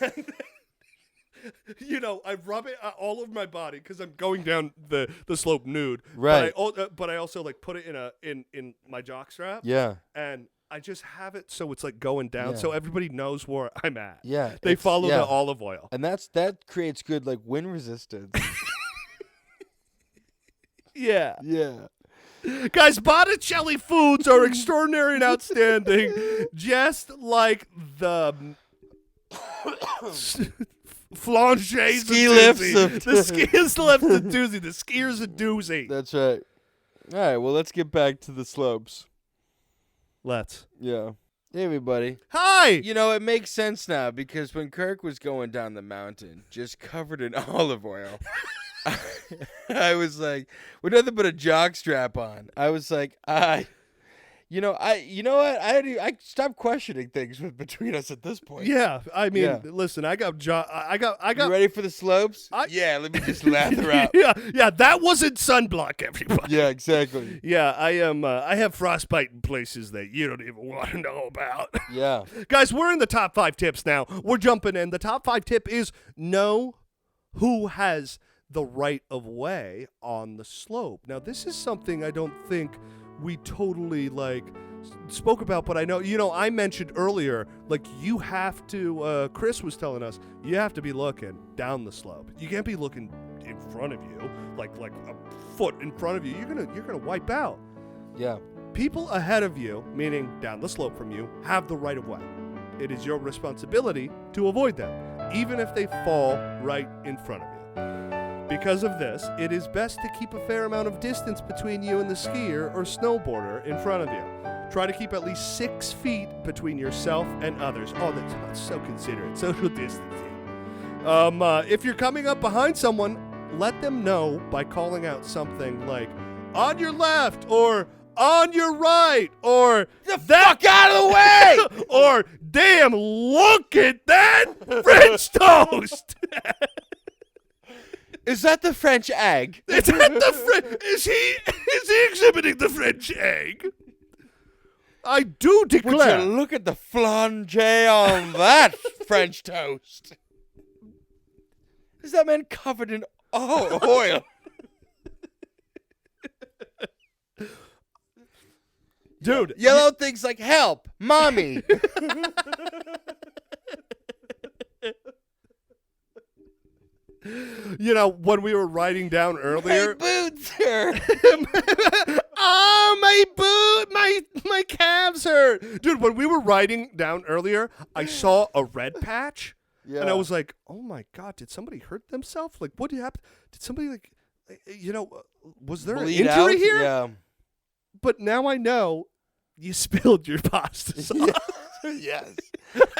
I rub it all over my body because I'm going down the slope nude. Right. But I also like put it in my jock strap. Yeah. And I just have it so it's like going down, so everybody knows where I'm at. Yeah. They follow the olive oil, and that creates good like wind resistance. Yeah. Yeah. Guys, Botticelli foods are extraordinary and outstanding, just like the flanges ski of lifts Doozy. The skiers lift of Doozy. The skiers of Doozy. That's right. All right, well, let's get back to the slopes. Let's. Yeah. Hey, everybody. Hi! It makes sense now because when Kirk was going down the mountain, just covered in olive oil, I was like, with nothing but a jock strap on, I was like, you know what? I stopped questioning things between us at this point. Yeah, I mean, listen, I got. You ready for the slopes? Yeah, let me just lather out. Yeah, that wasn't sunblock, everybody. Yeah, exactly. Yeah, I am. I have frostbite in places that you don't even want to know about. Yeah, guys, we're in the top 5 tips now. We're jumping in. The top 5 tip is know who has the right of way on the slope. Now, this is something I don't think we totally spoke about, but I know, I mentioned earlier, you have to, Chris was telling us, you have to be looking down the slope. You can't be looking in front of you, like a foot in front of you. You're gonna wipe out. Yeah. People ahead of you, meaning down the slope from you, have the right of way. It is your responsibility to avoid them. even if they fall right in front of you. Because of this, it is best to keep a fair amount of distance between you and the skier or snowboarder in front of you. Try to keep at least 6 feet between yourself and others. Oh, that's so considerate. Social distancing. If you're coming up behind someone, let them know by calling out something like, on your left, or on your right, or The fuck out of the way! or damn, look at that French toast! Is that the French egg? Is that the is he exhibiting the French egg? I do Would declare. you look at the flange on that French toast? Is that man covered in oil? Dude, Yellow things like help, mommy. you know, when we were riding down My earlier. boots hurt. Oh, my calves hurt. Dude, when we were riding down earlier, I saw a red patch. Yeah. And I was like, oh my God, did somebody hurt themselves? Like, what happened? Did somebody, like, was there Bleed an injury out? here? Yeah. But now I know you spilled your pasta sauce. Yes.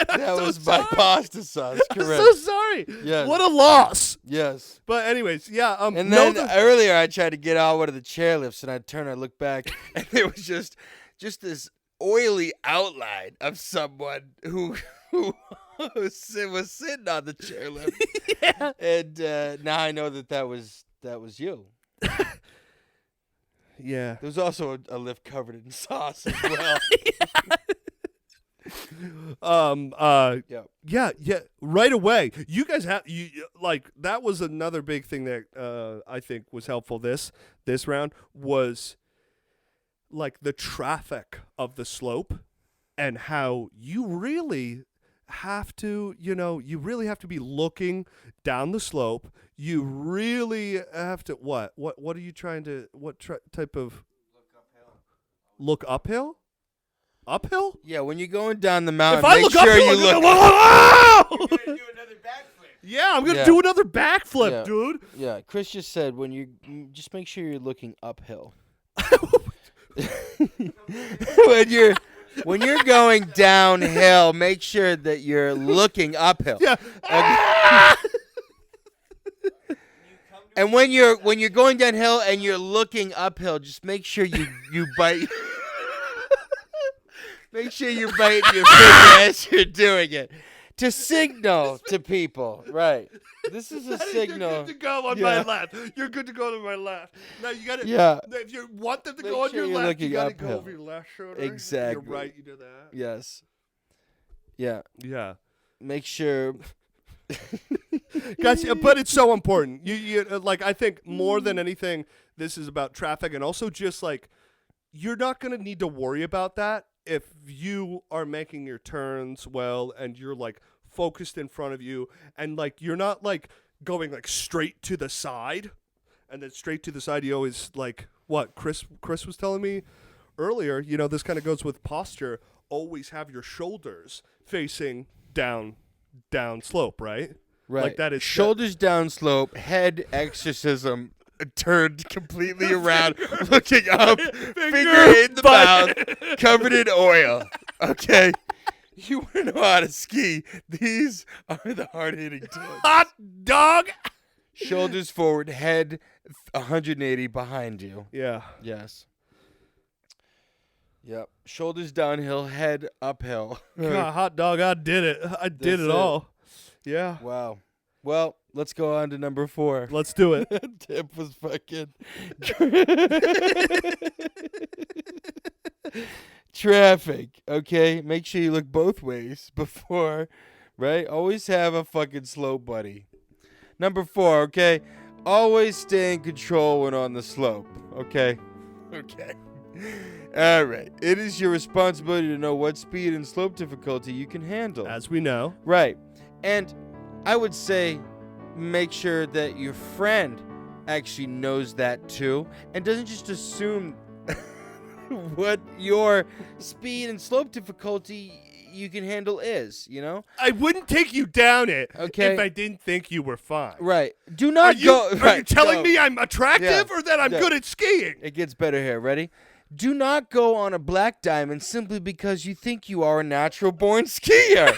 I'm That so was my sorry. pasta sauce, I'm correct. so sorry. Yes. What a loss. Yes. But anyways, yeah. And know then the- earlier I tried to get out one of the chairlifts and I turned, I looked back, and there was just this oily outline of someone who was sitting on the chairlift. yeah. And now I know that was you. Yeah. There was also a lift covered in sauce as well. Yeah, right away. You guys have like that was another big thing that I think was helpful this round was like the traffic of the slope and how you really have to, you really have to be looking down the slope. You really have to what are you trying to type of look uphill? Uphill? Yeah, when you're going down the mountain, If I make look sure uphill, you I'm look. gonna, whoa! You're gonna do another backflip. Yeah, I'm gonna Yeah. do another backflip, Yeah. dude. Yeah, Chris just said just make sure you're looking uphill. when you're going downhill, make sure that you're looking uphill. Yeah. And when you're going downhill and you're looking uphill, just make sure you bite. Make sure you bite your finger as you're doing it to signal to people. Right. This is a signal. You're good to go on my left. You're good to go to my left. Now you gotta. Yeah. If you want them to Make go on sure your you're left, you looking gotta go uphill. over your left shoulder. Exactly. You're right. You do that. Yes. Yeah. Yeah. Make sure. Guys, but it's so important. You like I think more than anything, this is about traffic and also just like you're not gonna need to worry about that if you are making your turns well and you're like focused in front of you and like you're not like going like straight to the side and then straight to the side. You always like what Chris was telling me earlier. This kind of goes with posture. Always have your shoulders facing down slope, right? Right. Like that is shoulders down slope, head exorcism, turned completely around, looking up, finger in the mouth, covered in oil. Okay. You want to know how to ski? These are the hard-hitting tips. hot dog. Shoulders forward, head 180 behind you. Yeah. Yes. Yep. Shoulders downhill, head uphill. God, hot dog, I did it. I did it That's it. all. Yeah. Wow. Well, let's go on to number 4. Let's do it. Tip was fucking traffic. Okay, make sure you look both ways before, right? Always have a fucking slope buddy. Number 4. Okay, always stay in control when on the slope. Okay. Okay. All right. It is your responsibility to know what speed and slope difficulty you can handle. As we know. Right. And I would say make sure that your friend actually knows that too and doesn't just assume what your speed and slope difficulty, you can handle is, you know? I wouldn't take you down it Okay. if I didn't think you were fine. Right. Do not Are you, go. are right, you telling no. me I'm attractive or that I'm No. good at skiing? It gets better here. Ready? Do not go on a black diamond simply because you think you are a natural born skier.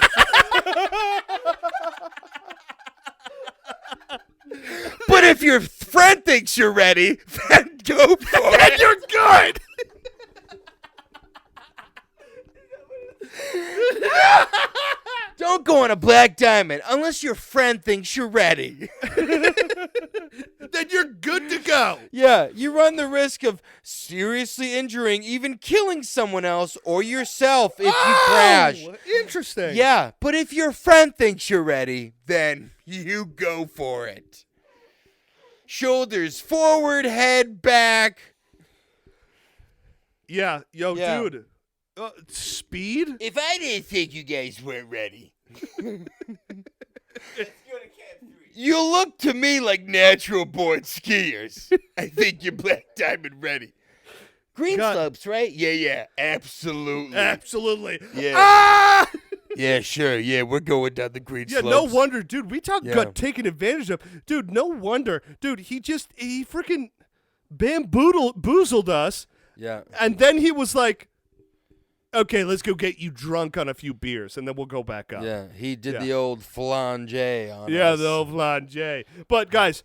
But if your friend thinks you're ready, then go for And it. you're good. Don't go on a black diamond unless your friend thinks you're ready. Then you're good to go. Yeah, you run the risk of seriously injuring, even killing someone else or yourself if you crash. Interesting. Yeah, but if your friend thinks you're ready, then you go for it. Shoulders forward, head back. Yeah. Yo, Yeah. dude. Speed? If I didn't think you guys weren't ready, you look to me like natural born skiers. I think you're black diamond ready. Green God. slopes, right? Yeah, absolutely. Absolutely. Yeah. Ah! Yeah, sure. Yeah, we're going down the green Yeah, slopes. no wonder, dude. We talk Yeah. about taking advantage of. Dude, no wonder. Dude, he freaking bamboozled us. Yeah. And then he was like, okay, let's go get you drunk on a few beers, and then we'll go back up. Yeah, he did Yeah. the old flange on Yeah, us. the old flange. But, guys,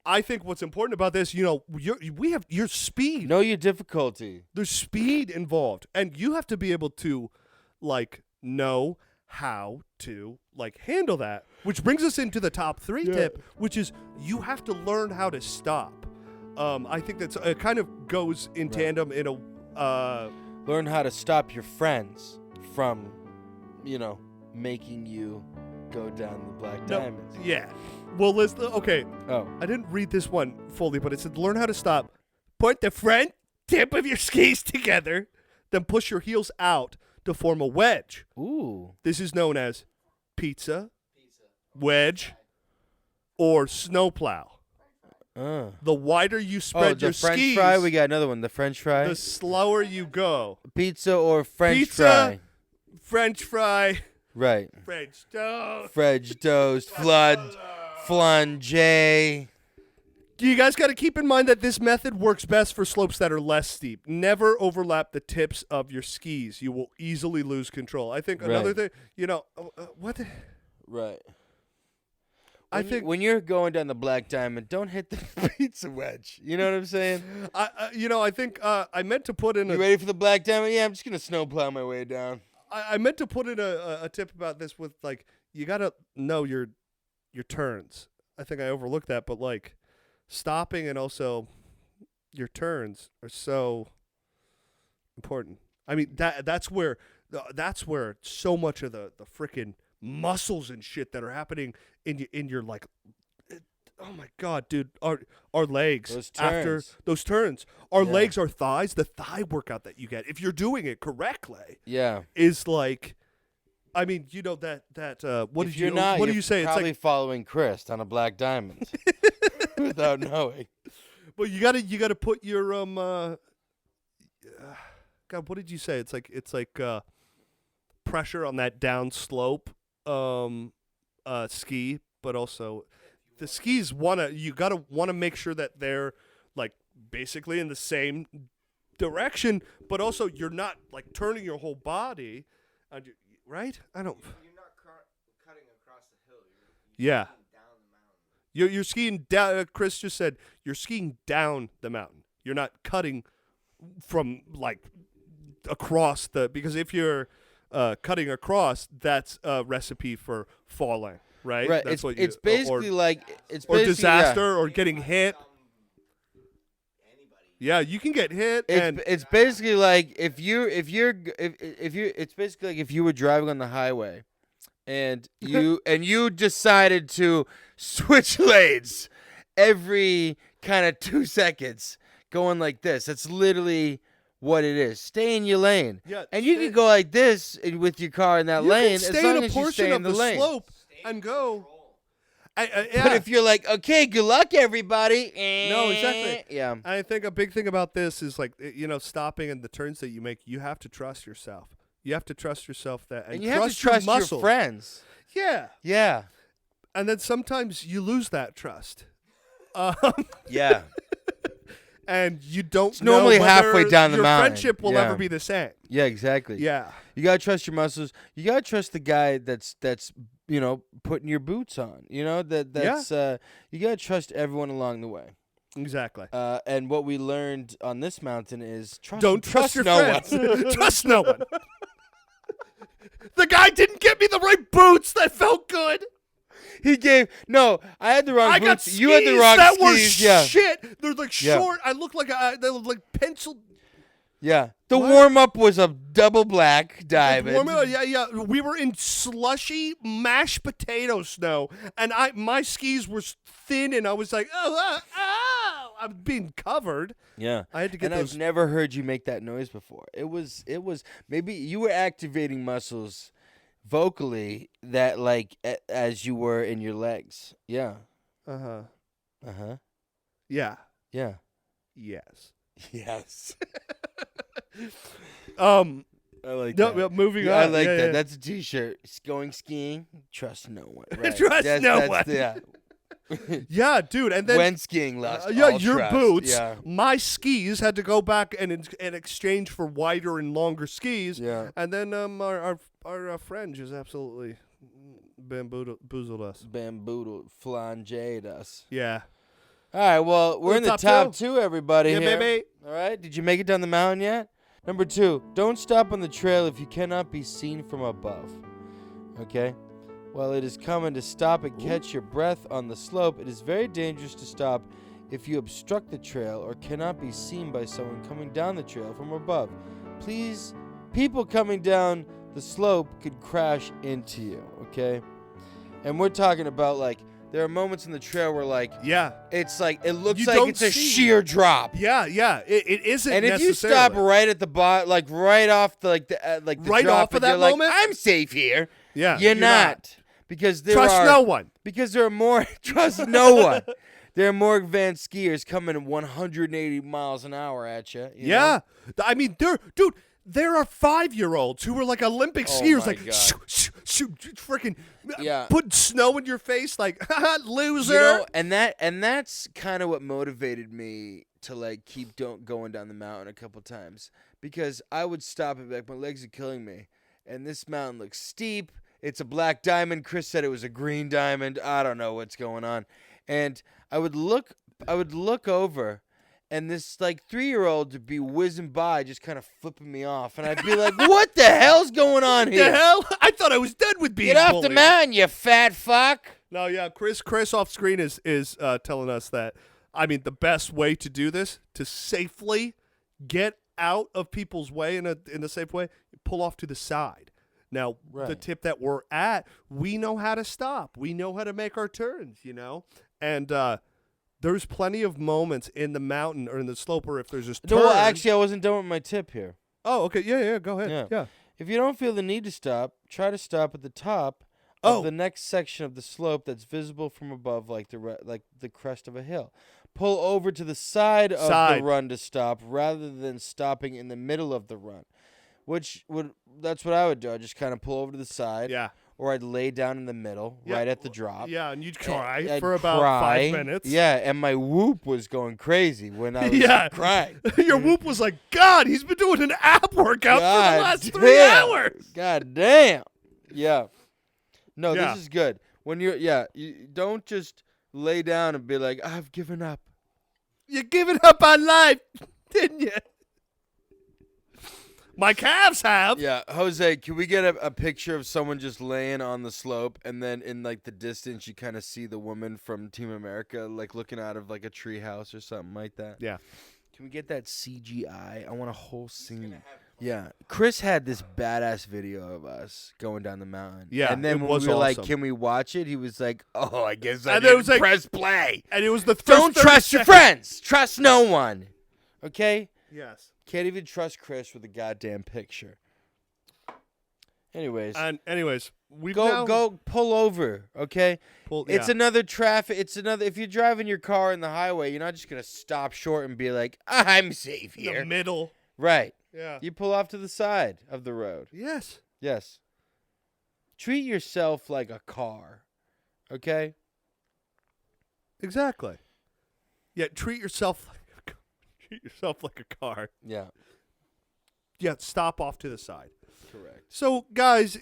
I think what's important about this, we have your speed. Know your difficulty. There's speed involved, and you have to be able to, know how to, handle that, which brings us into the top 3 tip, which is you have to learn how to stop. I think that's it kind of goes in tandem in a Learn how to stop your friends from, making you go down the black diamonds. Yeah. Well, okay. Oh. I didn't read this one fully, but it said learn how to stop. Point the front tip of your skis together, then push your heels out to form a wedge. Ooh. This is known as pizza, wedge, or snowplow. The wider you spread your the French skis, fry. We got another one. The French fry. the slower you go. Pizza or French Pizza, fry. French fry, Right. French toast. French toast. Flange. You guys got to keep in mind that this method works best for slopes that are less steep. Never overlap the tips of your skis. You will easily lose control. I think another thing, what the... Right. I think when you're going down the black diamond, don't hit the pizza wedge. You know what I'm saying? I think I meant to put in You ready for the black diamond? Yeah, I'm just gonna snowplow my way down. I meant to put in a tip about this with you gotta know your turns. I think I overlooked that, but stopping and also your turns are so important. I mean that's where so much of the frickin' muscles and shit that are happening in your oh my god, dude, our legs Those after turns. those turns, our Yeah. legs, our thighs, the thigh workout that you get if you're doing it correctly Yeah. is I mean, that what If did you're you not, what do you're you say? It's probably following Chris on a black diamond without knowing. well, you gotta put your God, what did you say? It's like pressure on that down slope ski, but also the skis you gotta wanna make sure that they're basically in the same direction, but also you're not turning your whole body, right? I don't. You're not cutting across the hill. Yeah. Skiing down the mountain. You're skiing down. Chris just said you're skiing down the mountain. You're not cutting from across because if you're cutting across, that's a recipe for falling, right? Right. That's It's basically it's or basically, disaster or getting hit. Yeah, you can get hit, and It's basically like if you it's basically like if you were driving on the highway and you decided to switch lanes every kind of 2 seconds going like this. That's literally what it is. Stay in your lane. Yeah, and you can go like this with your car in that you lane can stay as long in a as you portion stay of in the the lane. slope and go. Yeah. But if you're like, okay, good luck, everybody. No, exactly. Yeah. I think a big thing about this is stopping and the turns that you make. You have to trust yourself. You have to trust yourself and you have to trust your your muscle. friends. Yeah. Yeah. And then sometimes you lose that trust. Yeah. And you don't It's normally know halfway whether down the your mountain. friendship will Yeah. ever be the same. Yeah, exactly. Yeah. You gotta trust your muscles. You gotta trust the guy that's putting your boots on. You know that's you gotta trust everyone along the way. Exactly. And what we learned on this mountain is Don't trust your no friends. one. Trust no one. The guy didn't get me the right boots that felt good. I had the wrong I boots. got skis You had the wrong that skis. were Yeah. shit. They're like Yeah. short. I look like they look like pencil. Yeah. The What? warm up was a double black diamond. Yeah. We were in slushy mashed potato snow, and my skis were thin, and I was like, oh, I'm being covered. Yeah. I had to get and those. I've never heard you make that noise before. It was maybe you were activating muscles vocally that like as you were in your legs. Yeah. Uh-huh. Uh-huh. Yeah. Yeah. Yes. Yes. I like no, that. moving Yeah, on. I like Yeah, that. yeah. That's a t-shirt. Going skiing, trust no one. Right. Trust no one. Yeah. Yeah, dude. And then when skiing lost yeah, all your trust. boots. Yeah. My skis had to go back and in exchange for wider and longer skis. Yeah. And then our friend just absolutely bamboozled us. Bamboodled, flanged us. Yeah. All right, well, we're in the top two, everybody. Yeah, here. baby. All right, did you make it down the mountain yet? Number 2, don't stop on the trail if you cannot be seen from above. Okay? While it is common to stop and catch your breath on the slope, it is very dangerous to stop if you obstruct the trail or cannot be seen by someone coming down the trail from above. Please, people coming down the slope could crash into you, okay? And we're talking about, like, there are moments in the trail where, like, Yeah. it's like, it looks You like don't it's a see. sheer drop. Yeah. It isn't. And if you stop necessarily. right at the bottom, like right off the the Right drop, off of and that you're like, moment? I'm safe here. Yeah, you're you're not. Because there Trust are no one. because there are more trust no one. There are more advanced skiers coming at 180 miles an hour at you. Yeah. I mean, there are 5-year-olds who were like Olympic Oh skiers, my like God. shoot, freaking Yeah. putting snow in your face, like loser. You know, and that's kind of what motivated me to like keep going down the mountain a couple times, because I would stop and be like, my legs are killing me, and this mountain looks steep. It's a black diamond. Chris said it was a green diamond. I don't know what's going on, and I would look over. And this like 3-year-old would be whizzing by, just kind of flipping me off, and I'd be like, "What the hell's going on here? The hell? I thought I was dead with being Get off bullied. the mountain, you fat fuck!" No, yeah, Chris off screen is telling us that. I mean, the best way to do this, to safely get out of people's way in a safe way, pull off to the side. Now, the Right. tip that we're at, we know how to stop. We know how to make our turns, and there's plenty of moments in the mountain or in the slope where if there's this turn. No, well, actually, I wasn't done with my tip here. Oh, okay. Yeah, go ahead. Yeah. If you don't feel the need to stop, try to stop at the top Oh. of the next section of the slope that's visible from above, like the crest of a hill. Pull over to the side of the run to stop, rather than stopping in the middle of the run. That's what I would do. I'd just kind of pull over to the side. Yeah. Or I'd lay down in the middle, Yeah. right at the drop. Yeah, and you'd cry I'd for about cry. 5 minutes. Yeah, and my whoop was going crazy when I was Yeah. crying. Your whoop was like, God, he's been doing an ab workout for God the last 3 damn. hours. God damn. Yeah. No, Yeah. this is good. When you don't just lay down and be like, I've given up. You're giving up on life, didn't you? My calves have. Yeah, Jose, can we get a picture of someone just laying on the slope, and then in like the distance you kind of see the woman from Team America like looking out of like a tree house or something like that? Yeah. Can we get that CGI? I want a whole scene. Yeah. Chris had this badass video of us going down the mountain. Yeah, And then it when was we were like, awesome. can we watch it? He was like, oh, I guess I And it was didn't like- press play. And it was the first Don't 30 trust your seconds. friends. Trust no one. Okay? Yes. Can't even trust Chris with a goddamn picture. Anyways, And anyways, we go pull over, okay? It's yeah. another traffic. It's another. If you're driving your car in the highway, you're not just gonna stop short and be like, "I'm safe the here." middle. Right. Yeah. You pull off to the side of the road. Yes. Yes. Treat yourself like a car. Okay? Exactly. Yeah, treat yourself like a car. Yeah. Yeah, stop off to the side. Correct. So, guys,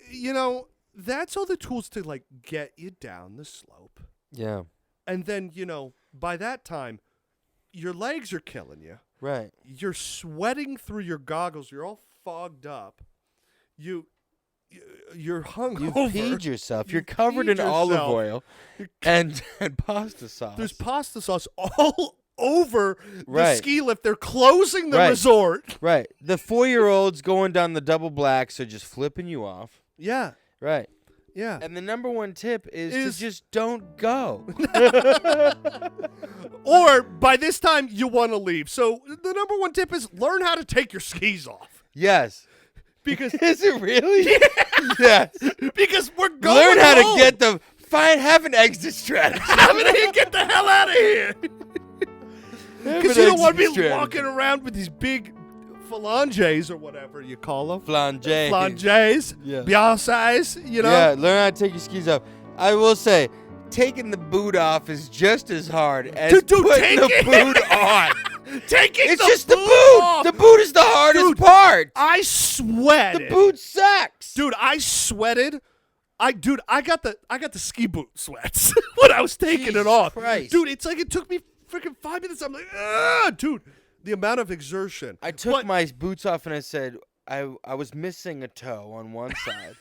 that's all the tools to like get you down the slope. Yeah. And then, by that time, your legs are killing you. Right. You're sweating through your goggles. You're all fogged up. You're hungover. You've peed yourself. You're You've covered peed in olive yourself. oil and pasta sauce. There's pasta sauce all over the Right. ski lift. They're closing the Right. resort. Right. The 4-year-olds going down the double blacks are just flipping you off. Yeah. Right. Yeah. And the number one tip is to just don't go. Or by this time, you want to leave. So the number one tip is learn how to take your skis off. Yes. Because Is it really? Yes. because we're going Learn how home. to get the have an exit strategy. Get the hell out of here. Because you don't want to be walking around with these big phalanges or whatever you call them. Flange. Flanges. Yeah. Beyonce's, Yeah, learn how to take your skis off. I will say, taking the boot off is just as hard as Dude, putting the take boot it. on. It's Just the boot. off. The boot is the hardest Dude, part. I sweated. The boot sucks. Dude, I sweated. I got the ski boot sweats when I was taking Jesus it off. Christ. Dude, it's like it took me freaking 5 minutes. I'm like, dude, the amount of exertion. I took my boots off and I said I was missing a toe on one side,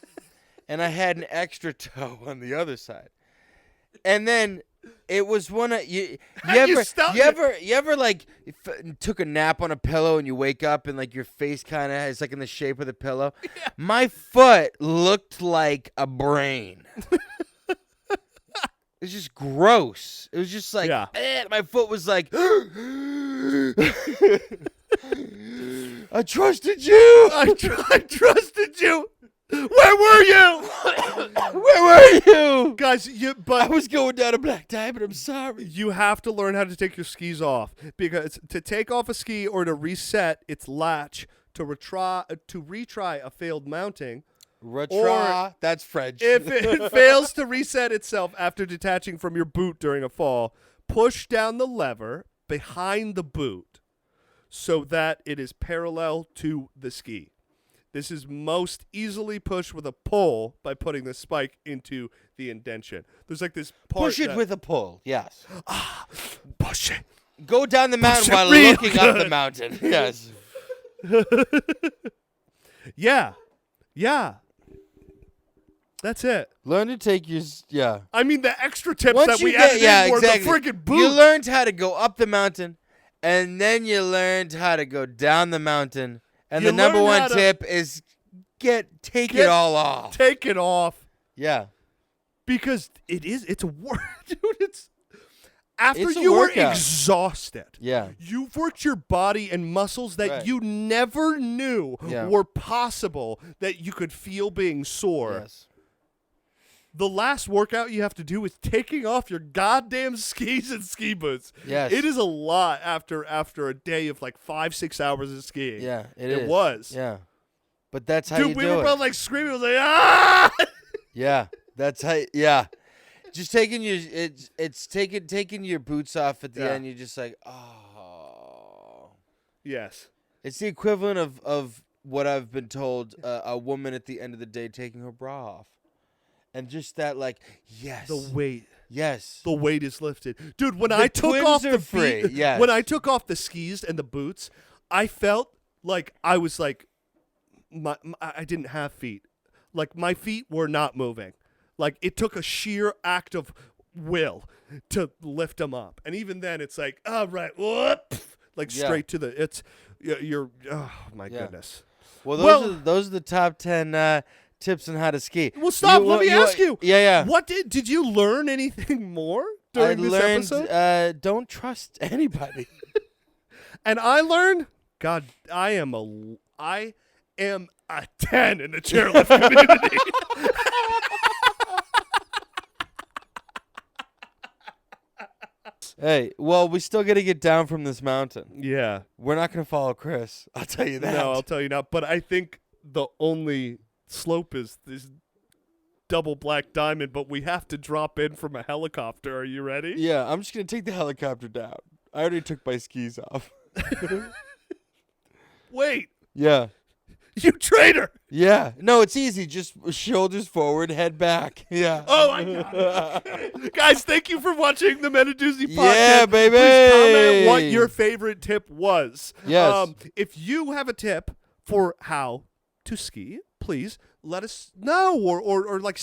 and I had an extra toe on the other side, and then it was one of you. You ever like took a nap on a pillow and you wake up and like your face kind of is like in the shape of the pillow? Yeah. My foot looked like a brain. It's just gross. It was just like my foot was like. I trusted you. I trusted you. Where were you? Where were you? Guys, I was going down a black tie, but I'm sorry. You have to learn how to take your skis off, because to take off a ski or to reset its latch to retry a failed mounting. That's French. If it fails to reset itself after detaching from your boot during a fall, push down the lever behind the boot so that it is parallel to the ski. This is most easily pushed with a pull by putting the spike into the indention. There's like this part. Push it with a pull, yes. Push it. Go down the mountain while real looking up the mountain. Yes. Yeah. That's it. Learn to take your I mean, the extra tips Once that you we get, added in were exactly. the freaking boots. You learned how to go up the mountain, and then you learned how to go down the mountain. And You the number learned one how to tip is take it all off. Take it off. Yeah. Because it's a work, dude. After It's a you workout. were exhausted. Yeah. You've worked your body and muscles that Right. you never knew Yeah. were possible, that you could feel being sore. Yes. The last workout you have to do is taking off your goddamn skis and ski boots. Yes. It is a lot after a day of like 5-6 hours of skiing. Yeah, it It is. was. Yeah. But that's how Dude, you we do were it. both like screaming. I was like, ah! Yeah, that's how. Yeah, just taking taking your boots off at the Yeah. end. You're just like, oh. Yes. It's the equivalent of what I've been told a woman at the end of the day taking her bra off, and just that like, yes, The weight. yes, The weight is lifted. Dude, when The I took twins off are the free, feet, yes. when I took off the skis and the boots, I felt like I was like, I didn't have feet. Like my feet were not moving. Like it took a sheer act of will to lift them up. And even then it's like, all right, whoop, like Yeah. straight to the, you're, oh my Yeah. goodness. Well, those are the top 10 tips on how to ski. Well, stop. Let me ask you. Yeah. What did you learn anything more during this episode? Don't trust anybody. And I learned, God, I am a 10 in the chairlift community. Hey, well, we still got to get down from this mountain. Yeah. We're not going to follow Chris. I'll tell you that. No, I'll tell you now. But I think the only slope is this double black diamond, but we have to drop in from a helicopter. Are you ready? Yeah, I'm just going to take the helicopter down. I already took my skis off. Wait. Yeah. You traitor. Yeah. No, it's easy. Just shoulders forward, head back. Yeah. Oh, I got it. Guys, thank you for watching the Men of Doozy podcast. Yeah, baby. Please comment what your favorite tip was. Yes. If you have a tip for how to ski, please let us know or like,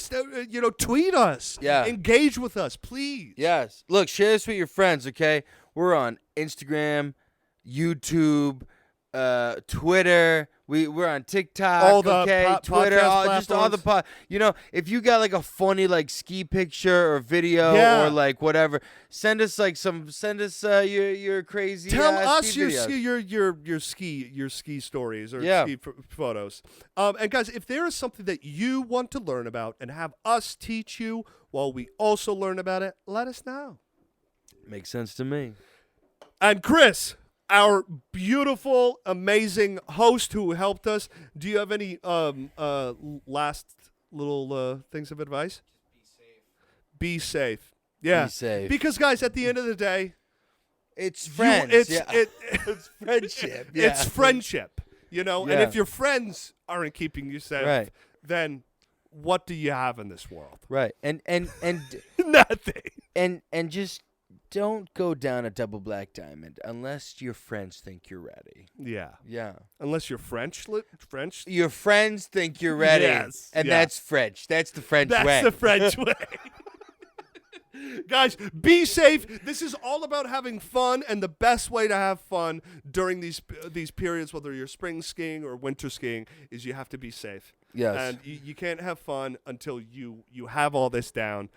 tweet us. Yeah. Engage with us, please. Yes. Look, share this with your friends, okay? We're on Instagram, YouTube, Twitter. We're on TikTok, all the okay? Twitter, podcast just all the if you got like a funny like ski picture or video Yeah. or like whatever, send us your crazy Tell us ski your videos. your ski stories or Yeah. ski photos. And guys, if there is something that you want to learn about and have us teach you while we also learn about it, let us know. Makes sense to me. And Chris, our beautiful, amazing host who helped us, do you have any last little things of advice? Be safe. Yeah. Be safe. Because guys, at the end of the day, It's friends. it's friendship. Yeah. It's friendship, And Yeah. if your friends aren't keeping you safe, Right. then what do you have in this world? Right. And Nothing. and just don't go down a double black diamond unless your friends think you're ready. Yeah. Yeah. Unless you're French. Your friends think you're ready. Yes, And yeah. that's French. That's the French way. That's the French way. Guys, be safe. This is all about having fun, and the best way to have fun during these periods, whether you're spring skiing or winter skiing, is you have to be safe. Yes. And you can't have fun until you have all this down.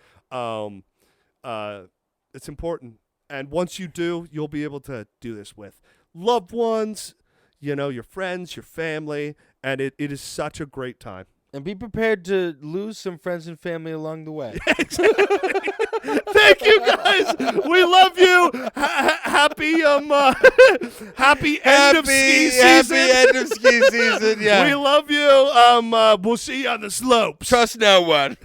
It's important. And once you do, you'll be able to do this with loved ones, your friends, your family, and it is such a great time. And be prepared to lose some friends and family along the way. Thank you, guys. We love you. Happy end of ski season. Happy end of ski season, yeah. We love you. We'll see you on the slopes. Trust no one.